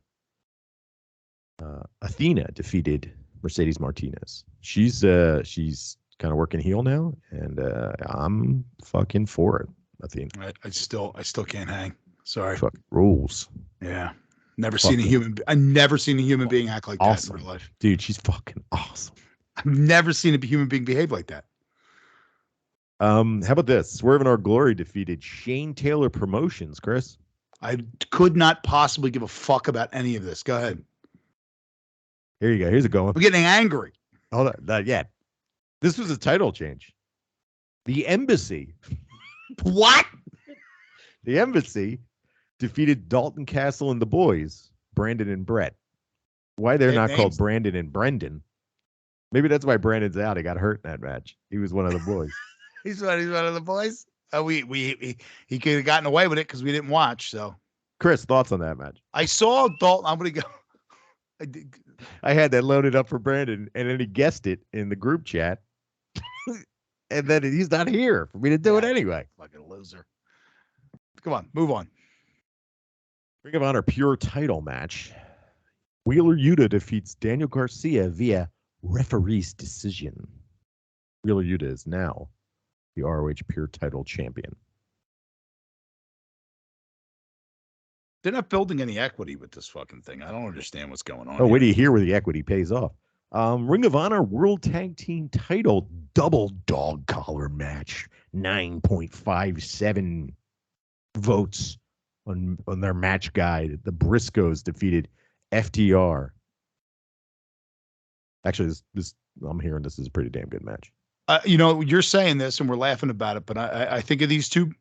Athena defeated Mercedes Martinez. She's kind of working heel now, and I'm fucking for it. Athena. I still can't hang. Sorry. Fucking rules. Yeah. I've never seen a human being act like that in real life. Dude, she's fucking awesome. I've never seen a human being behave like that. How about this? Swerve in Our Glory defeated Shane Taylor Promotions, Chris. I could not possibly give a fuck about any of this. Go ahead. Here you go. Here's it going. I'm getting angry. Hold on. Not yet. This was a title change. The Embassy. What? The Embassy defeated Dalton Castle and the Boys, Brandon and Brett. Why they're not called Brandon and Brendan? Maybe that's why Brandon's out. He got hurt in that match. He was one of the boys. He's one of the boys. He could have gotten away with it because we didn't watch. So, Chris, thoughts on that match? I saw Dalton. I'm gonna go. I had that loaded up for Brandon, and then he guessed it in the group chat, and then he's not here for me to do it anyway. Fucking loser. Come on, move on. Ring of Honor Pure Title match. Wheeler Yuta defeats Daniel Garcia via referee's decision. Wheeler Yuta is now the ROH Pure Title champion. They're not building any equity with this fucking thing. I don't understand what's going on. Oh, wait here. till you hear where the equity pays off. Ring of Honor World Tag Team Title double dog collar match. 9.57 votes on their match guide. The Briscoes defeated FTR. Actually, this I'm hearing this is a pretty damn good match. You're saying this and we're laughing about it, but I think of these two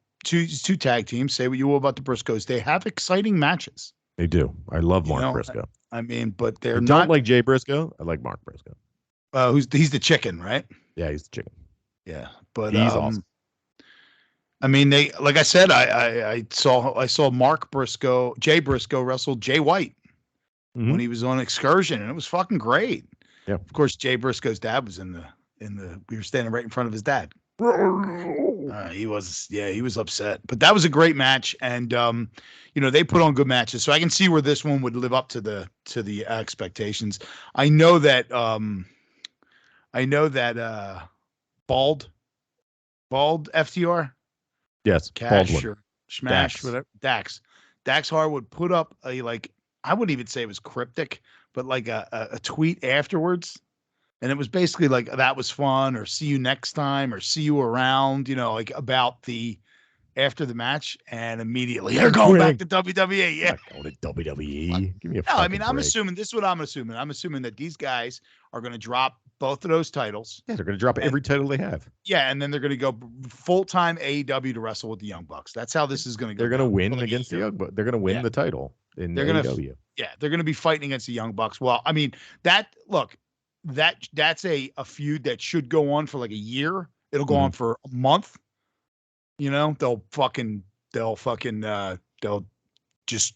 tag teams. Say what you will about the Briscoes. They have exciting matches. They do. I love Mark Briscoe. I mean, but they're I not. don't like Jay Briscoe. I like Mark Briscoe. He's the chicken, right? Yeah, he's the chicken. Yeah, but he's awesome. I mean, they like I said, I saw Mark Briscoe, Jay Briscoe wrestle Jay White when he was on Excursion, and it was fucking great. Yeah. Of course, Jay Briscoe's dad was in the. We were standing right in front of his dad. He was upset, but that was a great match, and they put on good matches, so I can see where this one would live up to the expectations. I know that bald FTR, yes, Cash or Smash, whatever, Dax Harwood put up a, like, I wouldn't even say it was cryptic, but like a tweet afterwards. And it was basically like, that was fun, or see you next time, or see you around, like about after the match. And immediately they're going back to WWE. Yeah. Going to WWE. Give me a No, I mean, break. this is what I'm assuming. I'm assuming that these guys are going to drop both of those titles. Yeah, they're going to drop every title they have. Yeah. And then they're going to go full-time AEW to wrestle with the Young Bucks. That's how this is going to go. They're going to win against the Young Bucks. They're going to win the title in AEW. They're going to be fighting against the Young Bucks. Well, I mean, that's a feud that should go on for like a year. It'll go on for a month. They'll just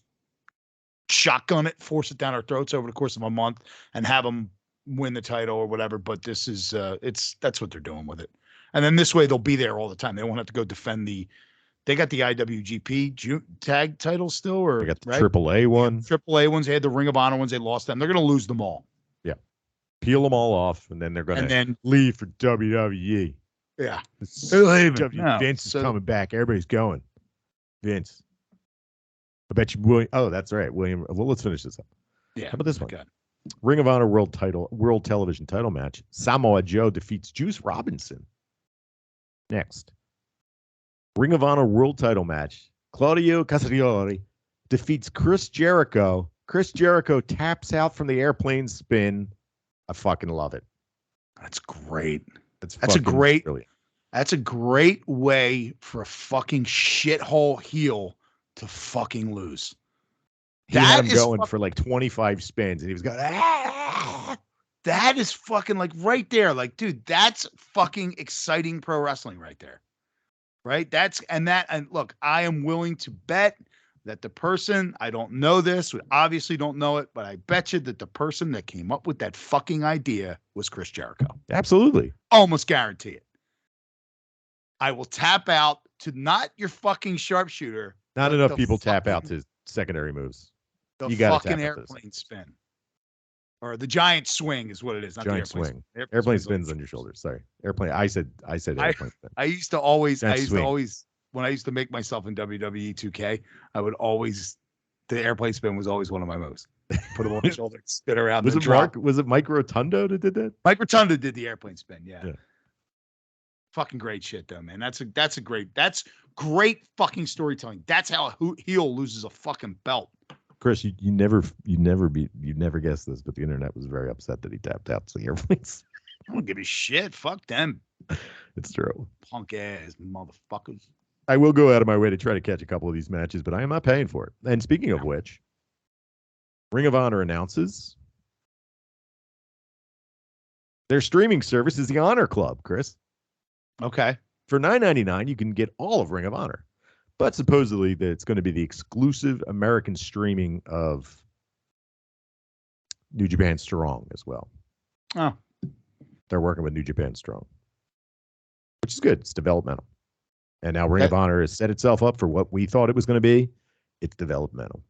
shotgun it, force it down our throats over the course of a month, and have them win the title or whatever. But this is that's what they're doing with it. And then this way they'll be there all the time. They won't have to go defend they got the IWGP tag titles still, or they got the AAA one. AAA ones. They had the Ring of Honor ones. They lost them. They're going to lose them all. Yeah. Peel them all off, and then they're going to leave for WWE. Yeah. Vince is coming back. Everybody's going. Vince. I bet you William. Oh, that's right. William. Well, let's finish this up. Yeah. How about this one? Ring of Honor World Television title match. Samoa Joe defeats Juice Robinson. Next. Ring of Honor World title match. Claudio Castagnoli defeats Chris Jericho. Chris Jericho taps out from the airplane spin. I fucking love it. That's great. That's a great. Brilliant. That's a great way for a fucking shithole heel to fucking lose. He had him going for like 25 spins, and he was going. That is fucking like right there. Like, dude, that's fucking exciting pro wrestling right there. Right? And look, I am willing to bet that the person, I don't know this, we obviously don't know it, but I bet you that the person that came up with that fucking idea was Chris Jericho. Absolutely. Almost guarantee it. I will tap out to not your fucking sharpshooter. Not enough people tap out to secondary moves. The fucking airplane spin. Or the giant swing is what it is. Not giant the swing. Airplane spins on your shoulders. Sorry. Airplane. I said airplane spin. I used to always, when I used to make myself in WWE 2K, the airplane spin was always one of my moves. Put them on the shoulder, spin around. Was it Mike Rotundo that did that? Mike Rotundo did the airplane spin. Yeah. Fucking great shit though, man. That's great fucking storytelling. That's how a heel loses a fucking belt. Chris, you never guessed this, but the internet was very upset that he tapped out to the airplanes. I don't give a shit. Fuck them. It's true. Punk ass motherfuckers. I will go out of my way to try to catch a couple of these matches, but I am not paying for it. And speaking of which, Ring of Honor announces their streaming service is the Honor Club, Chris. Okay. For $9.99, you can get all of Ring of Honor. But supposedly that it's going to be the exclusive American streaming of New Japan Strong as well. Oh. They're working with New Japan Strong, which is good. It's developmental. And now Ring of Honor has set itself up for what we thought it was going to be. It's developmental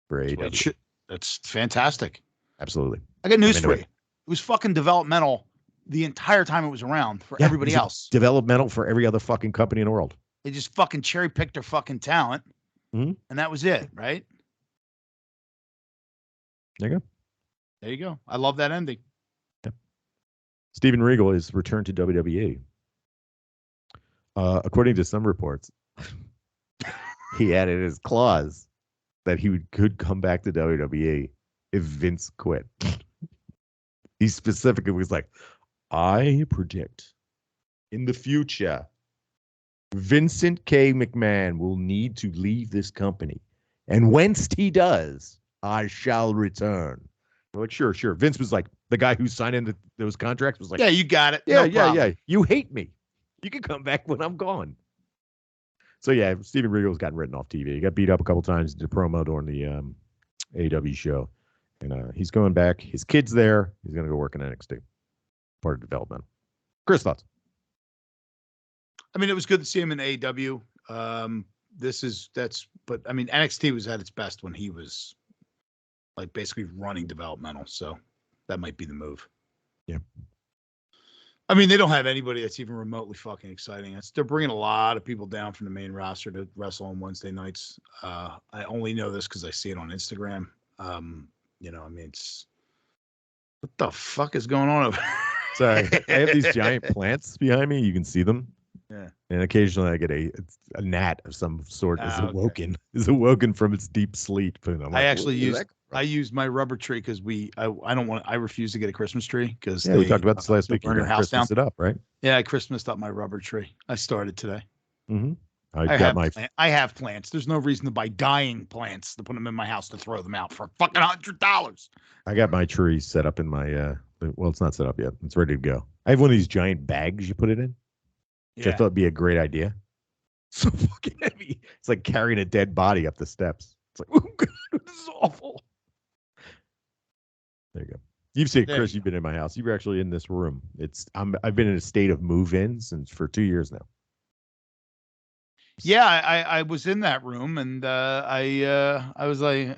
for AEW. That's fantastic. Absolutely. I got news for you. It was fucking developmental the entire time it was around for everybody else. Developmental for every other fucking company in the world. They just fucking cherry picked their fucking talent, and that was it, right? There you go. There you go. I love that ending. Yeah. Steven Regal is returned to WWE. According to some reports, he added his clause that he could come back to WWE if Vince quit. He specifically was like, I predict in the future, Vincent K. McMahon will need to leave this company. And once he does, I shall return. I'm like, sure. Vince was like, the guy who signed in those contracts was like, yeah, you got it. Yeah. You hate me. You can come back when I'm gone. So, yeah, Steven Regal's gotten written off TV. He got beat up a couple times, did a promo during the AEW show. And he's going back. His kid's there. He's going to go work in NXT. Part of development. Chris, thoughts? I mean, it was good to see him in AEW. But I mean, NXT was at its best when he was like basically running developmental. So that might be the move. Yeah. I mean, they don't have anybody that's even remotely fucking exciting. They're bringing a lot of people down from the main roster to wrestle on Wednesday nights. I only know this because I see it on Instagram. I mean, it's what the fuck is going on over there? Sorry, I have these giant plants behind me. You can see them. Yeah. And occasionally I get a gnat of some sort is awoken from its deep sleep. And I'm like, I used my rubber tree because I refuse to get a Christmas tree because we talked about this last week. Burn your house down. It up, right? Yeah, I Christmased up my rubber tree. I started today. Mm-hmm. I have plants. There's no reason to buy dying plants to put them in my house to throw them out for fucking $100. I got my tree set up in my well, it's not set up yet. It's ready to go. I have one of these giant bags you put it in. Which I thought would be a great idea. So fucking heavy. It's like carrying a dead body up the steps. It's like, oh God, this is awful. There you go. You've seen Chris. You've been in my house. You were actually in this room. I've been in a state of move-in for 2 years now. Yeah, I was in that room, and I was like,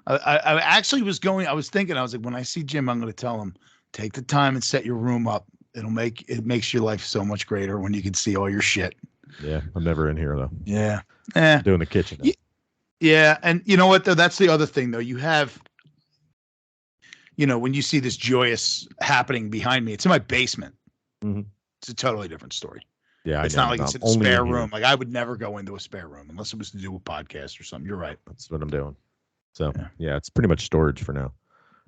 I actually was going. I was thinking. I was like, when I see Jim, I'm going to tell him, take the time and set your room up. It makes your life so much greater when you can see all your shit. Yeah, I'm never in here though. Yeah, doing the kitchen. Yeah, and you know what though? That's the other thing though. You have, when you see this joyous happening behind me, it's in my basement. Mm-hmm. It's a totally different story. Yeah, it's not like it's in a spare room. Like I would never go into a spare room unless it was to do a podcast or something. You're right. That's what I'm doing. So yeah, it's pretty much storage for now.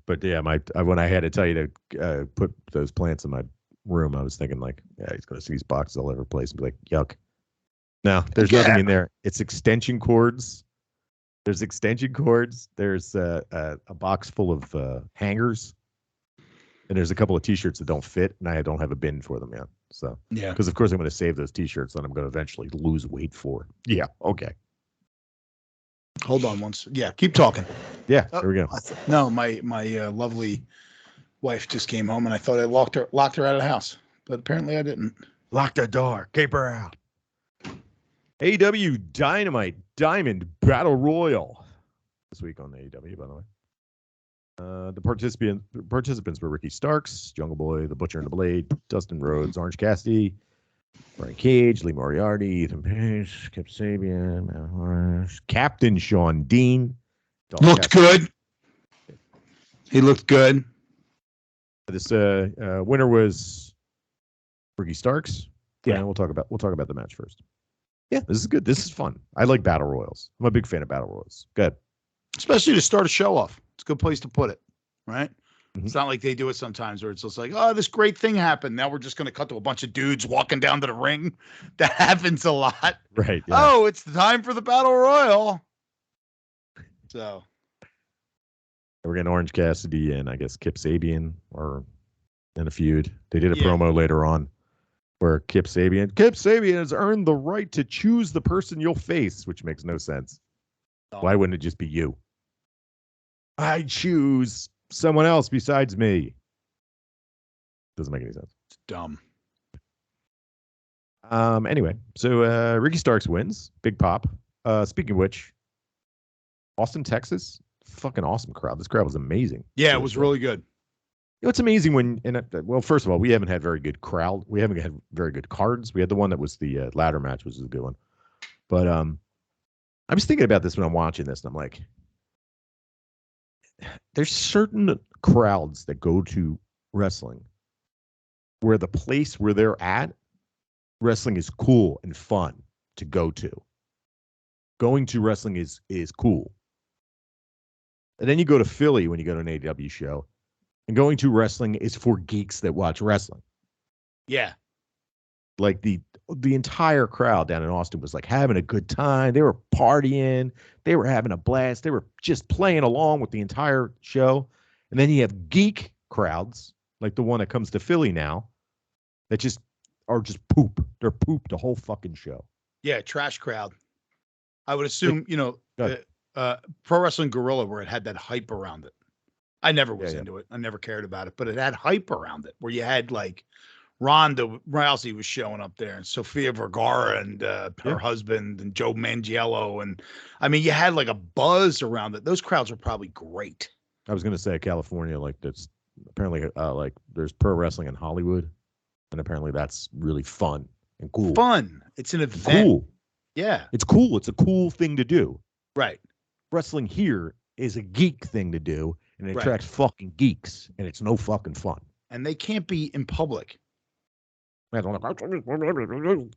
But yeah, when I had to tell you to put those plants in my room, I was thinking like, yeah, he's gonna see these boxes all over the place and be like, yuck. No, there's nothing in there. It's extension cords. There's extension cords. There's a box full of hangers, and there's a couple of T-shirts that don't fit, and I don't have a bin for them yet. So yeah, because of course I'm going to save those T-shirts that I'm going to eventually lose weight for. Yeah, okay. Hold on once. Yeah, keep talking. Yeah, there we go. No, my lovely wife just came home, and I thought I locked her out of the house, but apparently I didn't. Lock the door. Keep her out. AEW Dynamite Diamond Battle Royal this week on the AEW, by the way. The participants were Ricky Starks, Jungle Boy, The Butcher and the Blade, Dustin Rhodes, Orange Cassidy, Brian Cage, Lee Moriarty, Ethan Page, Kip Sabian, Matt Harris, Captain Sean Dean. Looked good. He looked good. This winner was Ricky Starks. Yeah, and we'll talk about the match first. Yeah, this is good. This is fun. I like battle royals. I'm a big fan of battle royals. Good. Especially to start a show off. It's a good place to put it, right? Mm-hmm. It's not like they do it sometimes where it's just like, oh, this great thing happened. Now we're just going to cut to a bunch of dudes walking down to the ring. That happens a lot. Right. Yeah. Oh, it's the time for the battle royal. So. We're getting Orange Cassidy and I guess Kip Sabian are in a feud. They did a promo later on where Kip Sabian has earned the right to choose the person you'll face, which makes no sense. Oh. Why wouldn't it just be you? I choose someone else besides me. Doesn't make any sense. It's dumb. Anyway, so Ricky Starks wins. Big pop. Speaking of which, Austin, Texas fucking awesome crowd. This crowd was amazing. Yeah, it was really good. You know, it's amazing when, well, first of all, we haven't had very good crowd. We haven't had very good cards. We had the one that was the ladder match, which was a good one. But I was thinking about this when I'm watching this, and I'm like, there's certain crowds that go to wrestling where the place where they're at, wrestling is cool and fun to go to. Going to wrestling is cool. And then you go to Philly when you go to an AEW show, and going to wrestling is for geeks that watch wrestling. Yeah. Like the entire crowd down in Austin was like having a good time. They were partying. They were having a blast. They were just playing along with the entire show. And then you have geek crowds, like the one that comes to Philly now, that just are just poop. They're poop the whole fucking show. Yeah, trash crowd. I would assume, Pro Wrestling Guerrilla, where it had that hype around it. I never was into it. I never cared about it, but it had hype around it, where you had like Ronda Rousey was showing up there, and Sofia Vergara and her husband, and Joe Manganiello, and I mean, you had like a buzz around it. Those crowds were probably great. I was gonna say California, like that's apparently like there's pro wrestling in Hollywood, and apparently that's really fun and cool. Fun. It's an event. Cool. Yeah. It's cool. It's a cool thing to do. Right. Wrestling here is a geek thing to do, and it attracts fucking geeks, and it's no fucking fun. And they can't be in public. My mommy let me borrow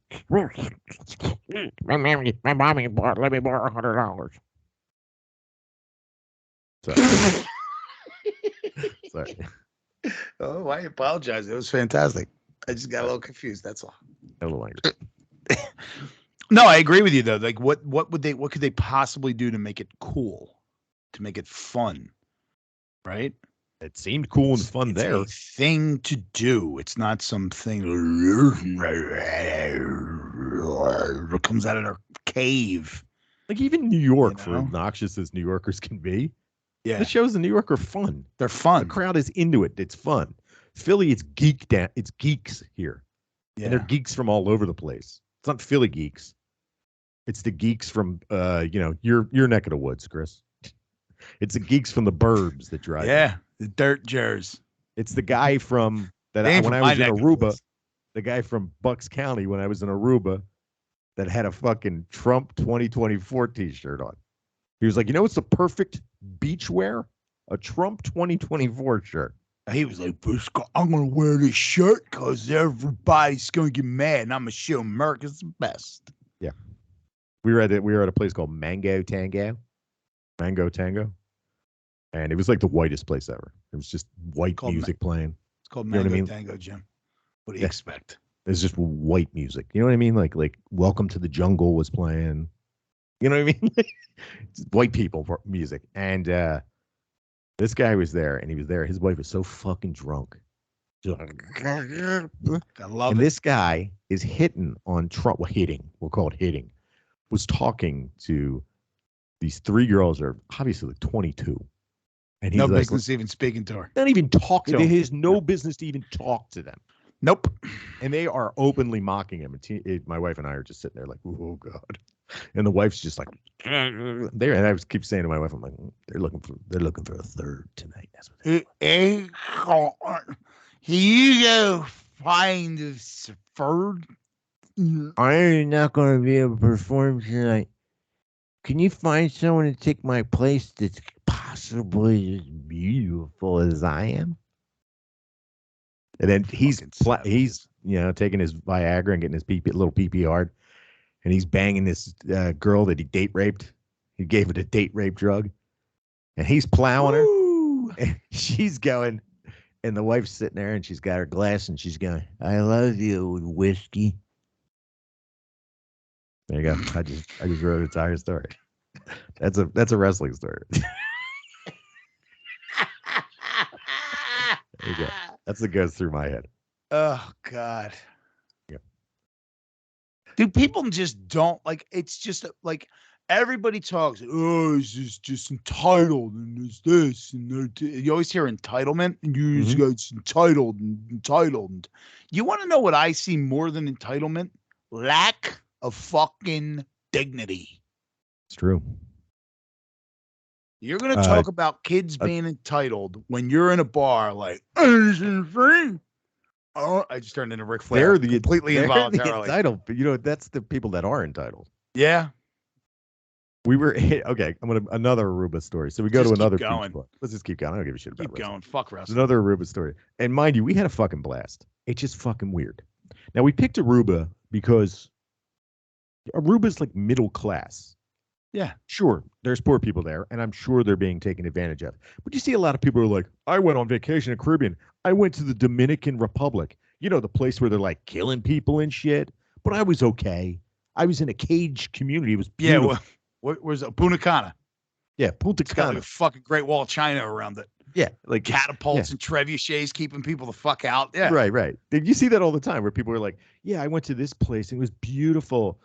$100. Sorry. Oh, I apologize. It was fantastic. I just got a little confused. That's all. A little angry. No, I agree with you though. Like, what could they possibly do to make it cool, to make it fun, right? It seemed cool and fun it's there. A thing to do. It's not something that comes out of their cave. Like even New York, for obnoxious as New Yorkers can be, the shows in New York are fun. They're fun. The crowd is into it. It's fun. Philly, it's it's geeks here, and they're geeks from all over the place. It's not Philly geeks. It's the geeks from your neck of the woods, Chris. It's the geeks from the burbs that drive. Yeah, the dirt jers. It's the guy from that when I was in Aruba, the guy from Bucks County when I was in Aruba that had a fucking Trump 2024 t-shirt on. He was like, what's the perfect beach wear? A Trump 2024 shirt. He was like, I'm going to wear this shirt because everybody's going to get mad and I'm going to show America's the best. Yeah. We were at a place called Mango Tango. And it was like the whitest place ever. It was just white music playing. It's called Mango Tango, Jim. What do you expect? It's just white music. You know what I mean? Like Welcome to the Jungle was playing. You know what I mean? White people music. And this guy was there, and he was there. His wife was so fucking drunk. I love it. This guy is hitting on Trump. Well, we'll call it hitting. Was talking to these three girls that are obviously like 22. And he's no business even speaking to her. Not even talk to him. He has no business to even talk to them. Nope. And they are openly mocking him. My wife and I are just sitting there like, oh, God. And the wife's just like, there. And I keep saying to my wife, I'm like, they're looking for a third tonight. That's what here you go find a third. I'm not going to be able to perform tonight. Can you find someone to take my place that's possibly as beautiful as I am? And then he's taking his Viagra and getting his little pee hard, and he's banging this girl that he date raped. He gave it a date rape drug, and he's plowing her. And she's going, and the wife's sitting there, and she's got her glass, and she's going, "I love you, whiskey." There you go. I just wrote an entire story. That's a wrestling story. There you go. That's what goes through my head. Oh God. Yeah. Dude, people just don't like. It's just like everybody talks. Oh, it's just entitled, and there's this, and you always hear entitlement, and you just go, it's entitled and entitled. You want to know what I see more than entitlement? Lack of fucking dignity. It's true. You're going to talk about kids being entitled when you're in a bar like, free. Oh, I just turned into Ric Flair completely involuntarily. Entitled, but you know, that's the people that are entitled. Yeah. We were okay. Another Aruba story. So we go to another beach bar. Let's just keep going. I don't give a shit about wrestling. Keep going. Fuck wrestling. Another Aruba story. And mind you, we had a fucking blast. It's just fucking weird. Now we picked Aruba because Aruba's like middle class. Yeah. Sure, there's poor people there, and I'm sure they're being taken advantage of. But you see a lot of people who are like, I went on vacation in the Caribbean. I went to the Dominican Republic. You know, the place where they're like killing people and shit. But I was okay. I was in a caged community. It was beautiful. Yeah, what was it? Punta Cana. Yeah, Punta Cana. It's got like a fucking Great Wall of China around it. Yeah, like catapults and trebuchets keeping people the fuck out. Yeah, right. You see that all the time where people are like, "Yeah, I went to this place and it was beautiful."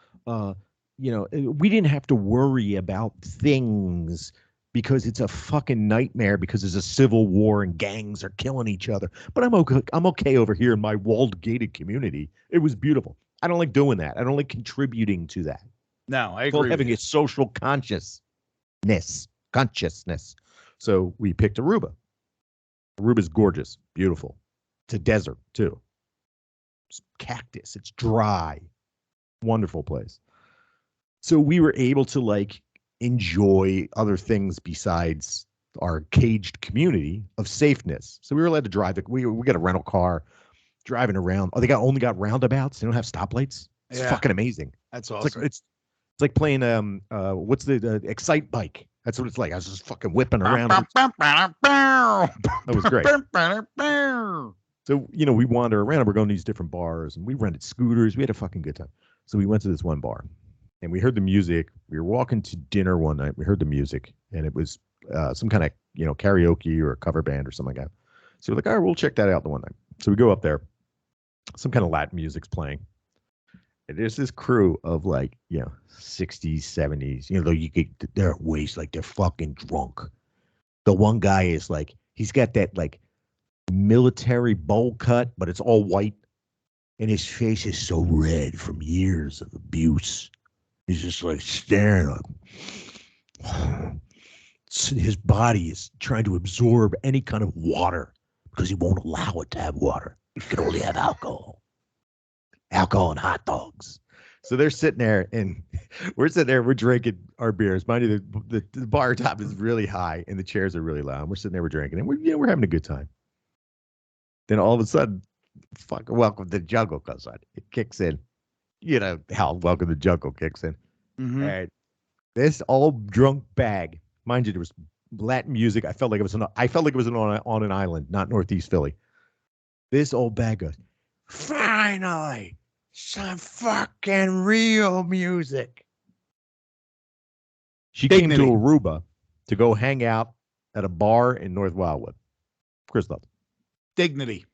You know, we didn't have to worry about things because it's a fucking nightmare because there's a civil war and gangs are killing each other. But I'm okay. I'm okay over here in my walled, gated community. It was beautiful. I don't like doing that. I don't like contributing to that. No, I agree. Having a social consciousness. So we picked Aruba. Aruba's gorgeous, beautiful. It's a desert too. It's cactus. It's dry. Wonderful place. So we were able to like enjoy other things besides our caged community of safeness. So we were allowed to drive. We got a rental car, driving around. Oh, they only got roundabouts. They don't have stoplights. It's fucking amazing. That's awesome. It's like playing what's the Excite Bike. That's what it's like. I was just fucking whipping around. That was great. So, you know, we wander around. We're going to these different bars, and we rented scooters. We had a fucking good time. So we went to this one bar, and we heard the music. We were walking to dinner one night. We heard the music, and it was some kind of, you know, karaoke or a cover band or something like that. So we're like, all right, we'll check that out the one night. So we go up there. Some kind of Latin music's playing. And there's this crew of like, you know, 60s, 70s. You know, they're waist like they're fucking drunk. The one guy is like, he's got that like military bowl cut, but it's all white. And his face is so red from years of abuse. He's just like staring like his body is trying to absorb any kind of water because he won't allow it to have water. It can only have alcohol and hot dogs. So they're sitting there, and we're sitting there, we're drinking our beers. Mind you, the bar top is really high, and the chairs are really loud. We're sitting there, we're drinking, and we're having a good time. Then all of a sudden, fucking Welcome to the Jungle comes on. It kicks in. You know how Welcome to the Jungle kicks in. Mm-hmm. And this all drunk bag, mind you, there was Latin music. I felt like it was on an island, not Northeast Philly. This old bag goes, finally, some fucking real music. She came to Aruba to go hang out at a bar in North Wildwood. Chris loves dignity.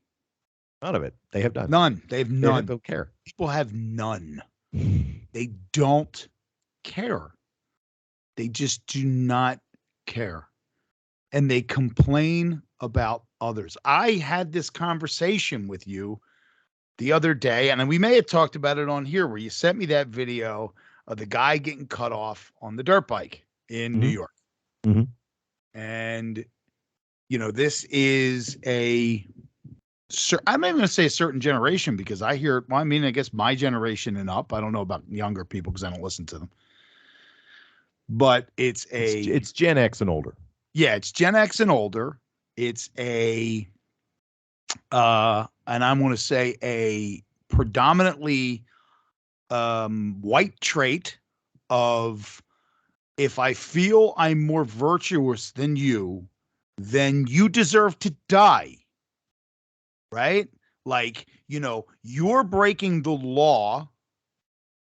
None of it. They have none. None. They have none. They don't care. People have none. They don't care. They just do not care. And they complain about others. I had this conversation with you the other day, and we may have talked about it on here, where you sent me that video of the guy getting cut off on the dirt bike in New York. Mm-hmm. And, you know, this is I'm not even going to say a certain generation, because I hear, well, I mean, I guess my generation and up. I don't know about younger people because I don't listen to them. But it's Gen X and older. Yeah, it's Gen X and older. It's and I'm going to say a predominantly white trait of, if I feel I'm more virtuous than you, then you deserve to die. Right? Like, you know, you're breaking the law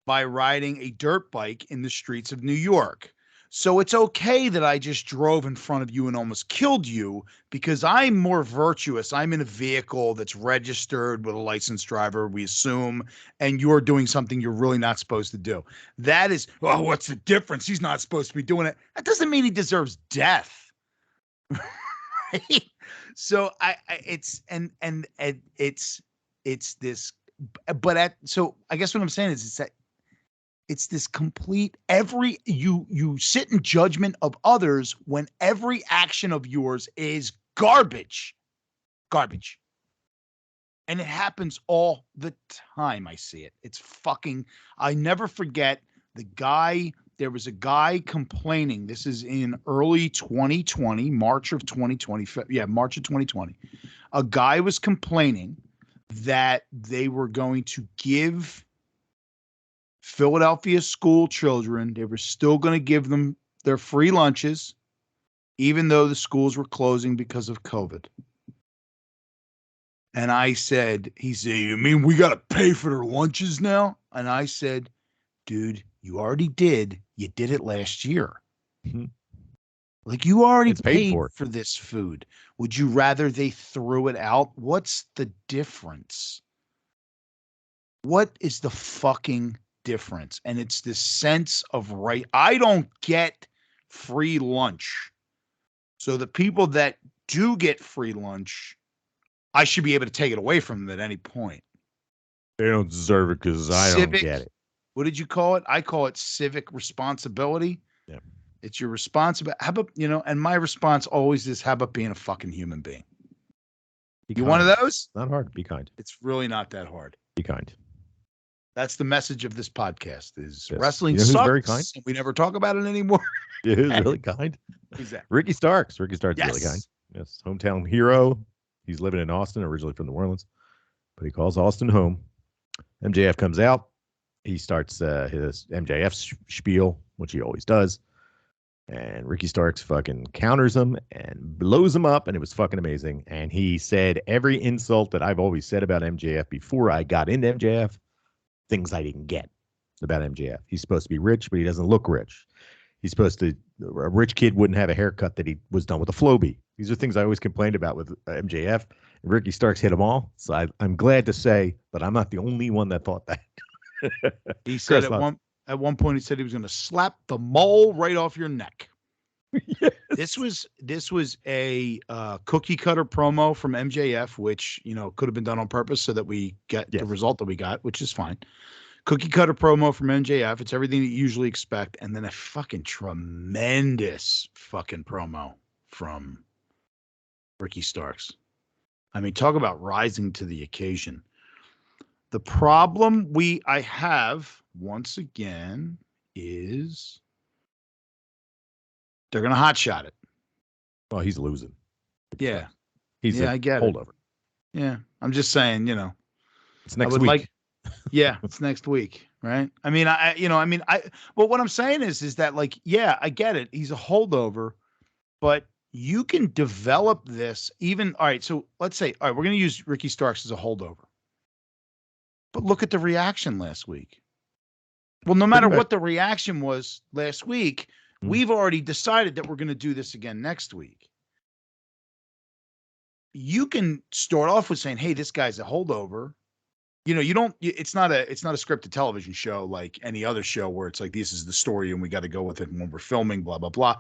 by riding a dirt bike in the streets of New York. So it's okay that I just drove in front of you and almost killed you, because I'm more virtuous. I'm in a vehicle that's registered with a licensed driver, we assume, and you're doing something you're really not supposed to do. That is, oh, what's the difference? He's not supposed to be doing it. That doesn't mean he deserves death. Right? So it's this, so I guess what I'm saying is, it's that It's this complete you sit in judgment of others when every action of yours is garbage. Garbage. And it happens all the time. I see it. It's fucking, I never forget there was a guy complaining. This is in early 2020, March of 2020. Yeah, March of 2020. A guy was complaining that they were going to give Philadelphia school children, they were still going to give them their free lunches, even though the schools were closing because of COVID. And I said, he said, you mean we got to pay for their lunches now? And I said, dude, you already did. You did it last year. Mm-hmm. Like, you already paid for this food. Would you rather they threw it out? What's the difference? What is the fucking difference? And it's this sense of right. I don't get free lunch. So the people that do get free lunch, I should be able to take it away from them at any point. They don't deserve it because I don't get it. What did you call it? I call it civic responsibility. Yeah. It's your responsibility. How about, and my response always is, how about being a fucking human being? You one of those? Not hard. Be kind. It's really not that hard. Be kind. That's the message of this podcast is yes. Wrestling sucks. Very kind? We never talk about it anymore. Yeah, who's really kind? Who's that? Ricky Starks. Ricky Starks is really kind. Yes. Hometown hero. He's living in Austin, originally from New Orleans, but he calls Austin home. MJF comes out. He starts his MJF spiel, which he always does. And Ricky Starks fucking counters him and blows him up, and it was fucking amazing. And he said every insult that I've always said about MJF before I got into MJF, things I didn't get about MJF. He's supposed to be rich, but he doesn't look rich. He's supposed to, a rich kid wouldn't have a haircut that he was done with a Flowbee. These are things I always complained about with MJF. And Ricky Starks hit them all. So I'm glad to say, but I'm not the only one that thought that. He said at one point, he said he was going to slap the mole right off your neck. Yes. This was a cookie cutter promo from MJF, which, could have been done on purpose so that we get the result that we got, which is fine. Cookie cutter promo from MJF. It's everything that you usually expect. And then a fucking tremendous fucking promo from Ricky Starks. I mean, talk about rising to the occasion. The problem I have once again is they're going to hotshot it. Well, he's losing. Yeah. I get holdover. It. Yeah. I'm just saying, it's next week. Yeah, it's next week. Right. I mean, but what I'm saying is that I get it. He's a holdover, but you can develop this even. All right. So let's say, all right, we're going to use Ricky Starks as a holdover. But look at the reaction last week. Well, no matter what the reaction was last week, we've already decided that we're going to do this again next week. You can start off with saying, hey, this guy's a holdover. It's not a scripted television show like any other show where it's like, this is the story and we got to go with it when we're filming, blah, blah, blah.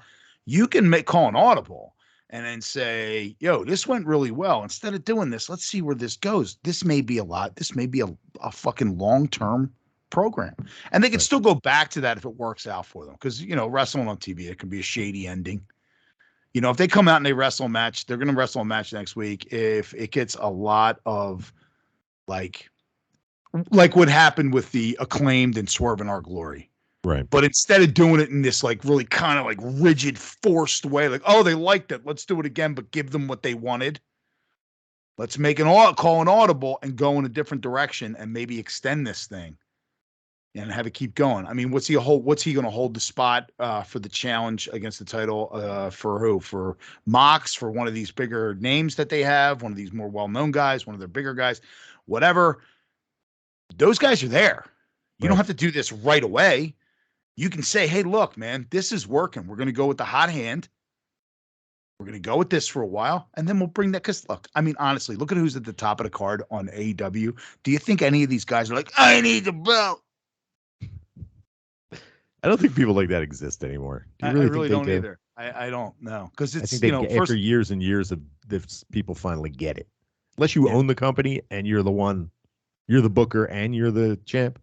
You can call an audible and then say, yo, this went really well. Instead of doing this, let's see where this goes. This may be a lot. This may be a fucking long-term program. And they can still go back to that if it works out for them. Because, wrestling on TV, it can be a shady ending. If they come out and they wrestle a match, they're going to wrestle a match next week. If it gets a lot of like what happened with the Acclaimed and Swerve in Our Glory. Right. But instead of doing it in this really kind of rigid, forced way, they liked it, let's do it again, but give them what they wanted. Let's make call an audible and go in a different direction and maybe extend this thing and have it keep going. I mean, what's he going to hold the spot for the challenge against the title for who? For Mox, for one of these bigger names that they have, one of these more well-known guys, one of their bigger guys, whatever. Those guys are there. You don't have to do this right away. You can say, hey, look, man, this is working. We're going to go with the hot hand. We're going to go with this for a while, and then we'll bring that. Because, look, I mean, honestly, look at who's at the top of the card on AEW. Do you think any of these guys are like, I need the belt? I don't think people like that exist anymore. Do you really I really don't either. I don't know. Because it's, after years and years of this, people finally get it. Unless you own the company and you're the booker and you're the champ.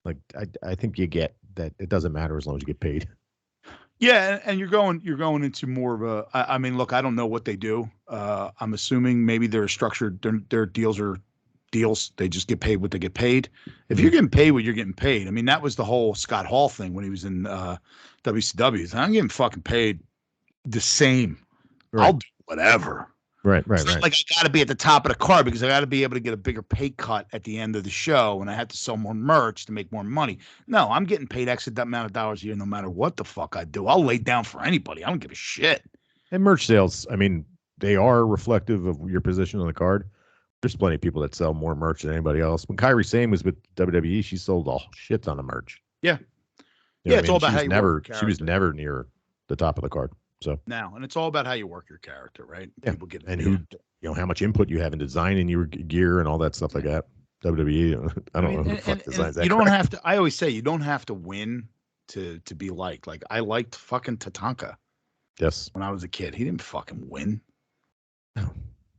Like I think you get that it doesn't matter as long as you get paid. Yeah, and you're going into more of a. I mean, look, I don't know what they do. I'm assuming maybe they're structured. Their deals are deals. They just get paid what they get paid. If you're getting paid what you're getting paid, I mean, that was the whole Scott Hall thing when he was in WCW. I'm getting fucking paid the same. Right. I'll do whatever. Right. It's not like I got to be at the top of the card because I got to be able to get a bigger pay cut at the end of the show, and I have to sell more merch to make more money. No, I'm getting paid X amount of dollars a year no matter what the fuck I do. I'll lay down for anybody. I don't give a shit. And merch sales, I mean, they are reflective of your position on the card. There's plenty of people that sell more merch than anybody else. When Kairi Sane was with WWE, she sold a shit ton of merch. Yeah. You know it's all about how you work your She was never near the top of the card. So now, and it's all about how you work your character, right? Yeah. People get and who, how much input you have in designing your gear and all that stuff like that. WWE, I don't know who the fuck designs that. You don't have to. I always say you don't have to win to be liked. Like I liked fucking Tatanka. Yes. When I was a kid, he didn't fucking win.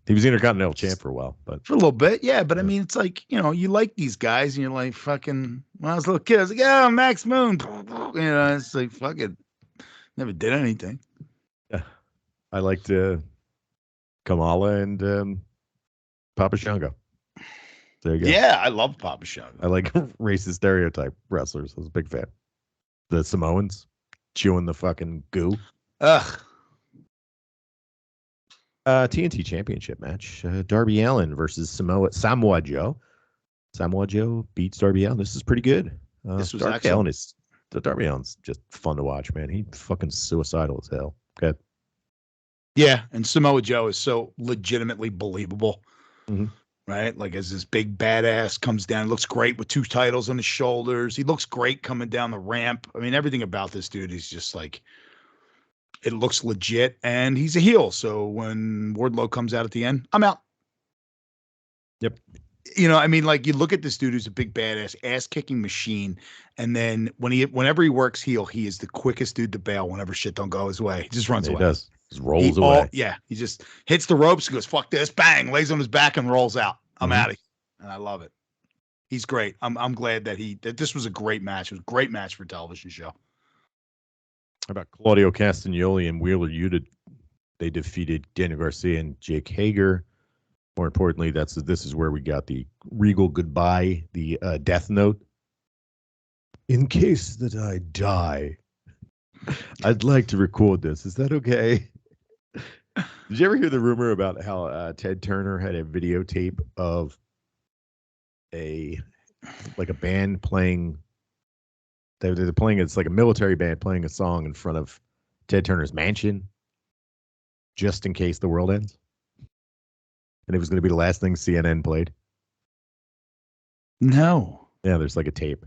He was Intercontinental champ for a while, but for a little bit, yeah. But I mean, it's like, you like these guys, and you're like, fucking. When I was a little kid, I was like, yeah, Max Moon. It's like, fuck it. Never did anything. Yeah, I liked Kamala and Papa Shango. There you go. Yeah, I love Papa Shango. I like racist stereotype wrestlers. I was a big fan. The Samoans chewing the fucking goo. Ugh. TNT Championship match. Darby Allin versus Samoa Joe. Samoa Joe beats Darby Allin. This is pretty good. This was Darby Allin's just fun to watch, man. He's fucking suicidal as hell. Okay. Yeah, and Samoa Joe is so legitimately believable. Mm-hmm. Right? Like as this big badass comes down, looks great with 2 titles on his shoulders. He looks great coming down the ramp. I mean, everything about this dude is just like, it looks legit, and he's a heel. So when Wardlow comes out at the end, I'm out. Yep. I mean, like you look at this dude who's a big badass, ass-kicking machine, and then whenever he works heel, he is the quickest dude to bail whenever shit don't go his way. He just runs away. He does. Just rolls away. He just hits the ropes and goes, fuck this, bang, lays on his back and rolls out. I'm out of here. And I love it. He's great. I'm glad that this was a great match. It was a great match for a television show. How about Claudio Castagnoli and Wheeler Yuta? They defeated Daniel Garcia and Jake Hager. More importantly, this is where we got the regal goodbye, the death note. In case that I die, I'd like to record this. Is that okay? Did you ever hear the rumor about how Ted Turner had a videotape of a band playing? They're playing. It's like a military band playing a song in front of Ted Turner's mansion, just in case the world ends. And it was going to be the last thing CNN played. No. Yeah, there's like a tape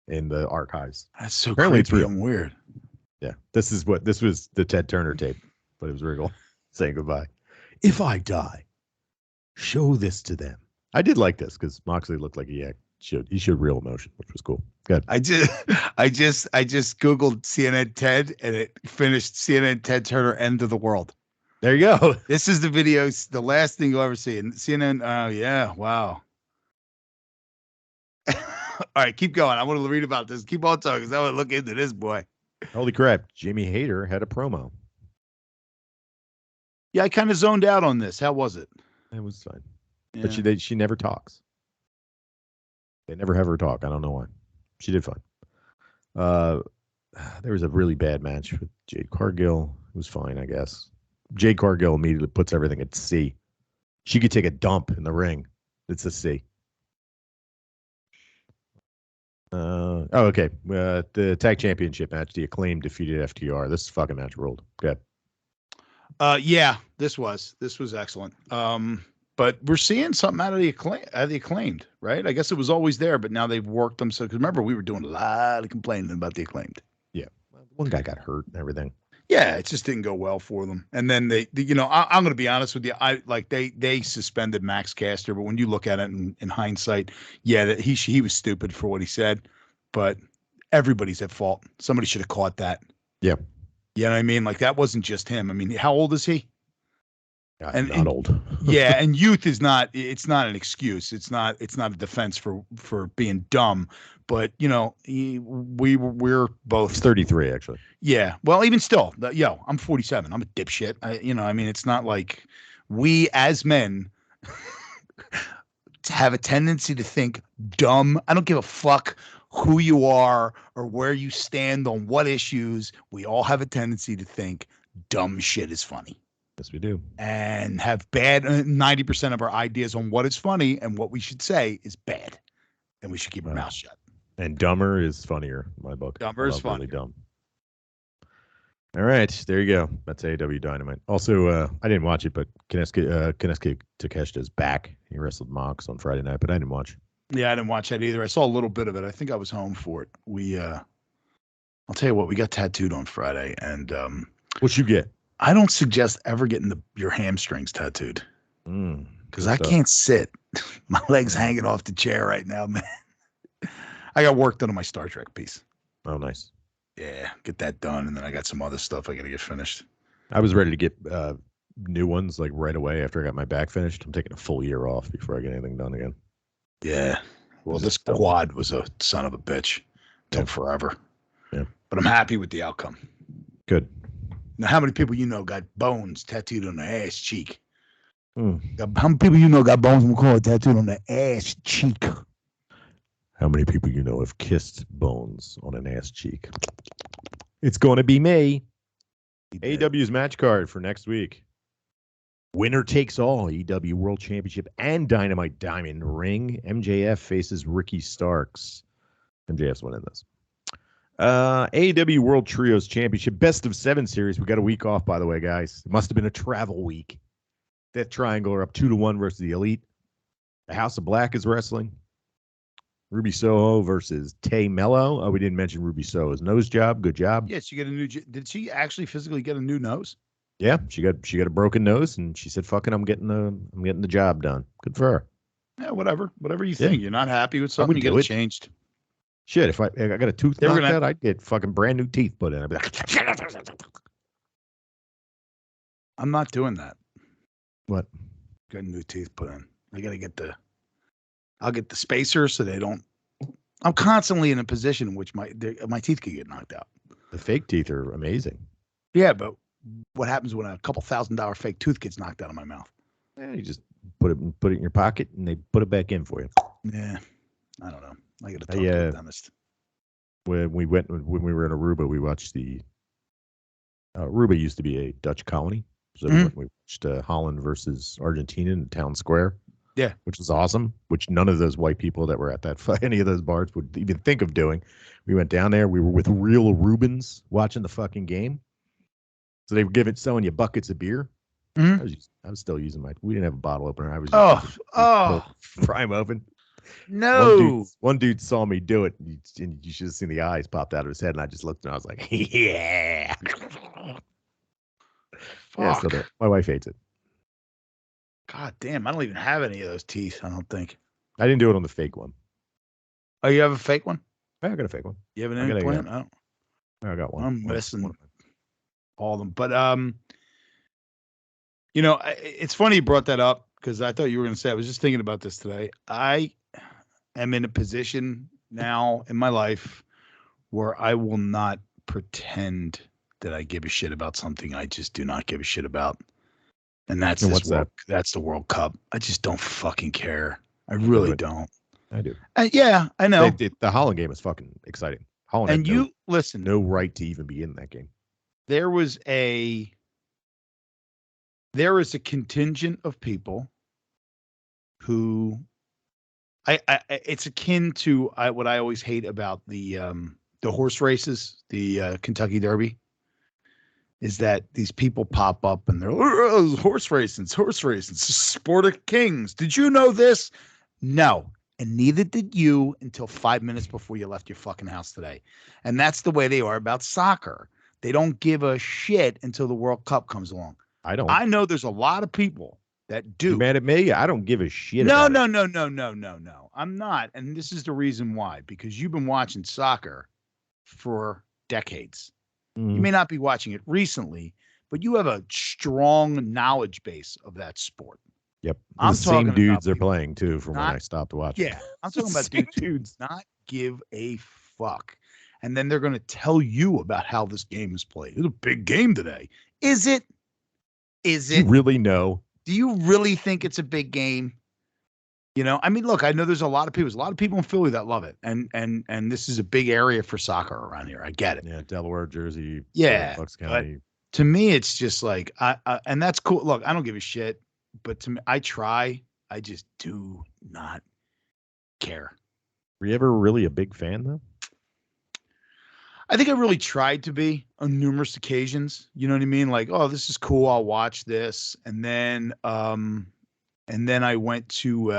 in the archives. That's so apparently creepy it's real. and weird. Yeah, this was the Ted Turner tape, but it was Regal saying goodbye. If I die, show this to them. I did like this because Moxley looked like he showed real emotion, which was cool. Good. I just Googled CNN Ted, and it finished CNN Ted Turner end of the world. There you go. This is the video, the last thing you'll ever see. And CNN, oh yeah, wow. All right, keep going. I want to read about this. Keep on talking, because I want to look into this boy. Holy crap. Jamie Hayter had a promo. Yeah, I kind of zoned out on this. How was it? It was fine. Yeah. But she never talks. They never have her talk. I don't know why. She did fine. There was a really bad match with Jade Cargill. It was fine, I guess. Jade Cargill immediately puts everything at C. She could take a dump in the ring. It's a C. Okay. The tag championship match, the Acclaim defeated FTR. This fucking match ruled. Good. Yeah, this was excellent. But we're seeing something out of the Acclaimed, right? I guess it was always there, but now they've worked them. So, because remember, we were doing a lot of complaining about the Acclaimed. Yeah, one guy got hurt and everything. Yeah, it just didn't go well for them. And then I'm going to be honest with you. They suspended Max Caster, but when you look at it in hindsight, yeah, that he was stupid for what he said, but everybody's at fault. Somebody should have caught that. Yeah. You know what I mean? Like, that wasn't just him. I mean, how old is he? Not old. Yeah, and youth is not. It's not an excuse. It's not. It's not a defense for being dumb. But we're both. He's 33 actually. Yeah. Well, even still, I'm 47. I'm a dipshit. I mean, it's not like we as men have a tendency to think dumb. I don't give a fuck who you are or where you stand on what issues. We all have a tendency to think dumb shit is funny. Yes, we do. And have bad 90% of our ideas on what is funny and what we should say is bad. And we should keep our mouth shut. And dumber is funnier in my book. Dumber is funny. Really dumb. All right, there you go. That's AEW Dynamite. Also, I didn't watch it, but Konosuke Takeshita's back. He wrestled Mox on Friday night, but I didn't watch. Yeah, I didn't watch that either. I saw a little bit of it. I think I was home for it. I'll tell you what, we got tattooed on Friday, and what you get? I don't suggest ever getting your hamstrings tattooed because I can't sit. My legs hanging off the chair right now, man. I got work done on my Star Trek piece. Oh, nice. Yeah, get that done, and then I got some other stuff I got to get finished. I was ready to get new ones like right away after I got my back finished. I'm taking a full year off before I get anything done again. Yeah. Well, this quad was a son of a bitch. Took forever. Yeah. But I'm happy with the outcome. Good. Now, how many people you know got bones tattooed on their ass cheek? Mm. How many people you know got bones tattooed on their ass cheek? How many people you know have kissed bones on an ass cheek? It's going to be me. AEW's match card for next week. Winner takes all. AEW World Championship and Dynamite Diamond Ring. MJF faces Ricky Starks. MJF's winning this. AEW World Trios Championship Best of 7 series. We got a week off, by the way, guys. It must have been a travel week. Death Triangle are up 2-1 versus the Elite. The House of Black is wrestling. Ruby Soho versus Tay Mello. Oh, we didn't mention Ruby Soho's nose job. Good job. Yes, she got a new. Did she actually physically get a new nose? Yeah, she got a broken nose, and she said, "Fucking, I'm getting the job done." Good for her. Yeah, whatever you think. You're not happy with something, you get it changed. Shit, if I got a tooth knocked out, I'd get fucking brand new teeth put in. I'd be like, I'm not doing that. What? Getting new teeth put in. I gotta get I'll get the spacers so they don't. I'm constantly in a position in which my teeth could get knocked out. The fake teeth are amazing. Yeah, but what happens when a couple $1,000 fake tooth gets knocked out of my mouth? Yeah, you just put it in your pocket and they put it back in for you. Yeah, I don't know. I got to talk to a dentist. When we were in Aruba, we watched the. Aruba used to be a Dutch colony, so we watched Holland versus Argentina in the town square. Yeah, which was awesome. Which none of those white people that were at any of those bars would even think of doing. We went down there. We were with real Arubans watching the fucking game. So they were selling you buckets of beer. Mm-hmm. I was still using we didn't have a bottle opener. I was just prime open. No, one dude saw me do it, and you should have seen the eyes popped out of his head. And I just looked, and I was like, yeah. Fuck. Yeah, my wife hates it. God damn, I don't even have any of those teeth, I don't think. I didn't do it on the fake one. Oh, you have a fake one? I got a fake one. You have an implant? I got one. I'm missing all of them. But, it's funny you brought that up because I thought you were going to say, I was just thinking about this today. I am in a position now in my life where I will not pretend that I give a shit about something I just do not give a shit about. And that's that's the World Cup. I just don't fucking care. I really don't. I do. Yeah, I know. The Holland game is fucking exciting. Holland and you listen, no right to even be in that game. There is a contingent of people who it's akin to what I always hate about the horse races, the Kentucky Derby. Is that these people pop up and they're horse racing, sport of kings. Did you know this? No. And neither did you until 5 minutes before you left your fucking house today. And that's the way they are about soccer. They don't give a shit until the World Cup comes along. I don't. I know there's a lot of people that do. You mad at me? I don't give a shit. No. I'm not. And this is the reason why. Because you've been watching soccer for decades. You may not be watching it recently, but you have a strong knowledge base of that sport. Yep. I'm The same talking dudes about are playing too from when not- I stopped watching. Yeah, I'm talking about Same dudes who do not give a fuck. And then they're going to tell you about how this game is played. It's a big game today. Is it? Is Do you it? really know? Do you really think it's a big game? You know, I mean, look, I know there's a lot of people in Philly that love it. And this is a big area for soccer around here. I get it. Yeah, Delaware, Jersey, Yeah, Bucks but County. to me, it's just like, and that's cool. Look, I don't give a shit, but to me, I just do not care. Were you ever really a big fan though? I think I really tried to be on numerous occasions. You know what I mean? Like, oh, this is cool. I'll watch this. And then I went to,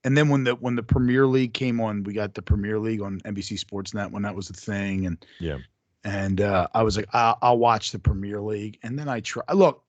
and then when the Premier League came on, we got the Premier League on NBC Sportsnet when that was a thing. And Yeah. And I was like, I'll watch the Premier League. And then look,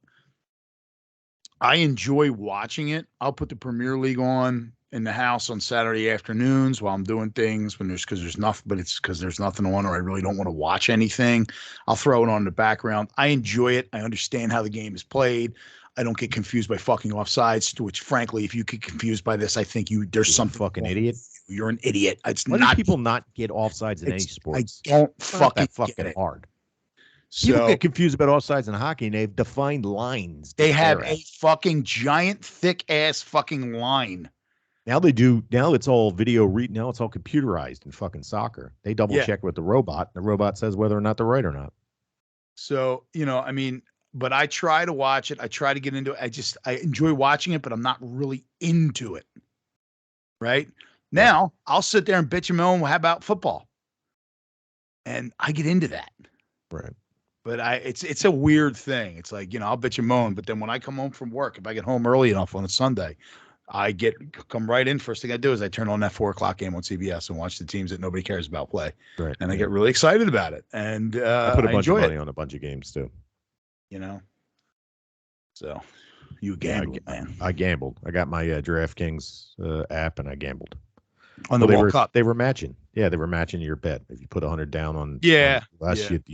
I enjoy watching it. I'll put the Premier League on in the house on Saturday afternoons while I'm doing things because there's nothing on, or I really don't want to watch anything. I'll throw it on in the background. I enjoy it. I understand how the game is played. I don't get confused by fucking offsides, which frankly, if you get confused by this, I think there's some fucking idiot. You're an idiot. It's Why not do people not get offsides in any sports? I don't It's not that fucking fucking get it. hard. So People get confused about offsides in hockey, and they've defined lines. they have a fucking giant, thick ass fucking line. Now they do. Now it's all video read. Now it's all computerized in fucking soccer. They double check with the robot. And the robot says whether or not they're right or not. So, I mean, but I try to watch it. I try to get into it. I enjoy watching it, but I'm not really into it. Right now, I'll sit there and bitch and moan. How about football? And I get into that. Right. But it's a weird thing. It's like, I'll bitch and moan, but then when I come home from work, if I get home early enough on a Sunday, I come right in. First thing I do is I turn on that 4:00 game on CBS and watch the teams that nobody cares about play. Right. And I get really excited about it. And I put a bunch of money it. on a bunch of games too. So you gambled, man. I gambled. I got my DraftKings app and I gambled. On the World Cup. They were matching. Yeah, they were matching your bet. If you put $100 down on you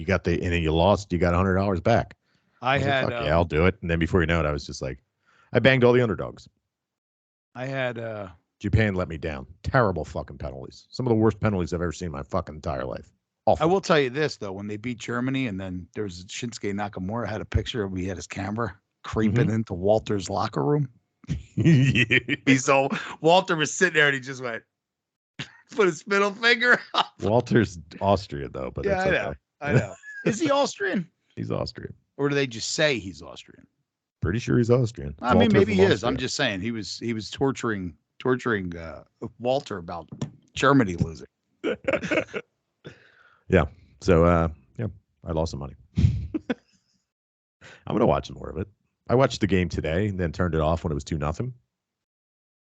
got and then you lost, you got $100 back. I had like, I'll do it. And then before you know it, I was just like, I banged all the underdogs. I had Japan let me down. Terrible fucking penalties. Some of the worst penalties I've ever seen in my fucking entire life. Awful. I will tell you this though, when they beat Germany, and then there's Shinsuke Nakamura had a picture of he had his camera creeping into Walter's locker room. So Walter was sitting there and he just went, put his middle finger up. Walter's Austrian though, but yeah, okay. I know. Is he Austrian? He's Austrian. Or do they just say he's Austrian? Pretty sure he's Austrian. I mean, maybe he is. I'm just saying he was torturing Walter about Germany losing. Yeah. So I lost some money. I'm gonna watch more of it. I watched the game today and then turned it off when it was 2-0.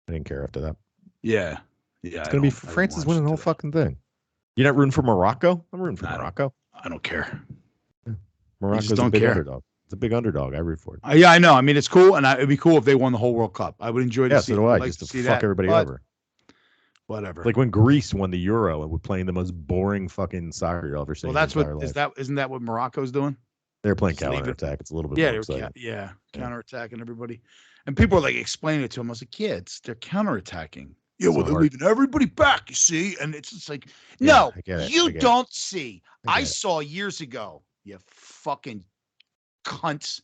I didn't care after that. Yeah. Yeah. It's gonna be France is winning the whole fucking thing. You're not rooting for Morocco? I'm rooting for Morocco. I don't care. Yeah. Morocco's a big underdog. It's a big underdog. I root for it. Yeah, I know. I mean, it's cool, and it'd be cool if they won the whole World Cup. I would enjoy to see. Yeah, so do I. Like just to fuck everybody over. Whatever. Like when Greece won the Euro and we're playing the most boring fucking soccer you'll ever see. Well, that's isn't that what Morocco's doing? They're playing counterattack. It's a little bit more exciting. Counterattacking everybody. And people are like explaining it to them. I was like, they're counterattacking. Yeah, well, they're leaving everybody back, you see? And it's just like, no, you don't see. I saw years ago, you fucking cunts.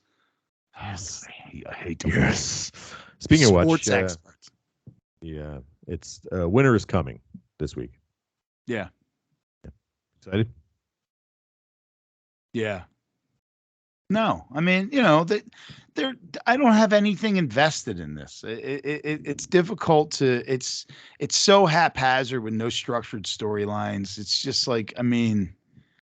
Yes. I hate them. Yes. Speaking of which, sports experts. Yeah, it's winter is coming this week. Yeah. Excited? Yeah. No, I mean, I don't have anything invested in this. It's difficult to. It's so haphazard with no structured storylines. It's just like, I mean,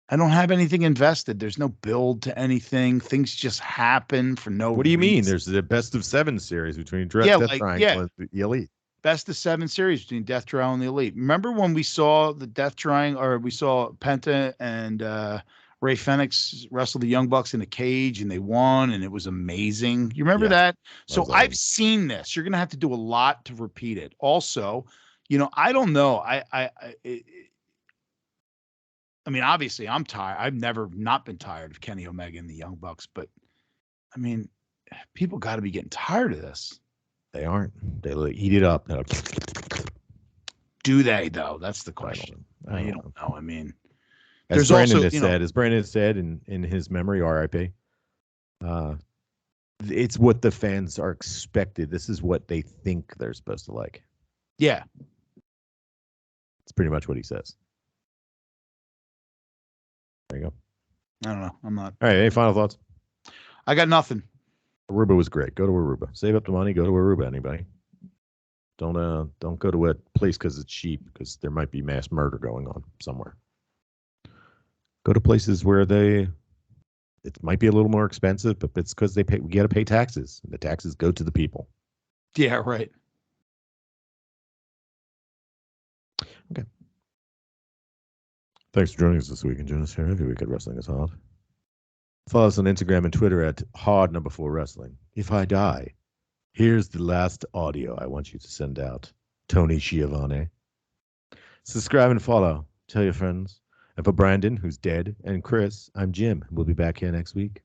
I don't have anything invested. There's no build to anything. Things just happen for no. What do you mean? There's the best of 7 series between Death Triangle and the Elite. Best of 7 series between Death Triangle and the Elite. Remember when we saw the Death Triangle, or we saw Penta and Ray Fenix wrestle the Young Bucks in a cage and they won and it was amazing. You remember that? So I've seen this. You're going to have to do a lot to repeat it. Also, I don't know. I mean, obviously I'm tired. I've never not been tired of Kenny Omega and the Young Bucks, but I mean, people got to be getting tired of this. They aren't. They eat it up. Do they though? That's the I don't question. know. You don't know. I mean, as there's Brandon also, has said, as Brandon said in his memory, R.I.P. It's what the fans are expected. This is what they think they're supposed to like. Yeah. It's pretty much what he says. There you go. I don't know. I'm not. All right. Any final thoughts? I got nothing. Aruba was great. Go to Aruba. Save up the money. Go to Aruba. Anybody? Don't go to a place because it's cheap, because there might be mass murder going on somewhere. Go to places where it might be a little more expensive, but it's because we got to pay taxes, and the taxes go to the people. Yeah, right. Okay. Thanks for joining us this week, and join us here every week at Wrestling is Hard. Follow us on Instagram and Twitter at Hard4 Wrestling. If I die, here's the last audio I want you to send out. Tony Schiavone. Subscribe and follow. Tell your friends. And for Brandon, who's dead, and Chris, I'm Jim. We'll be back here next week.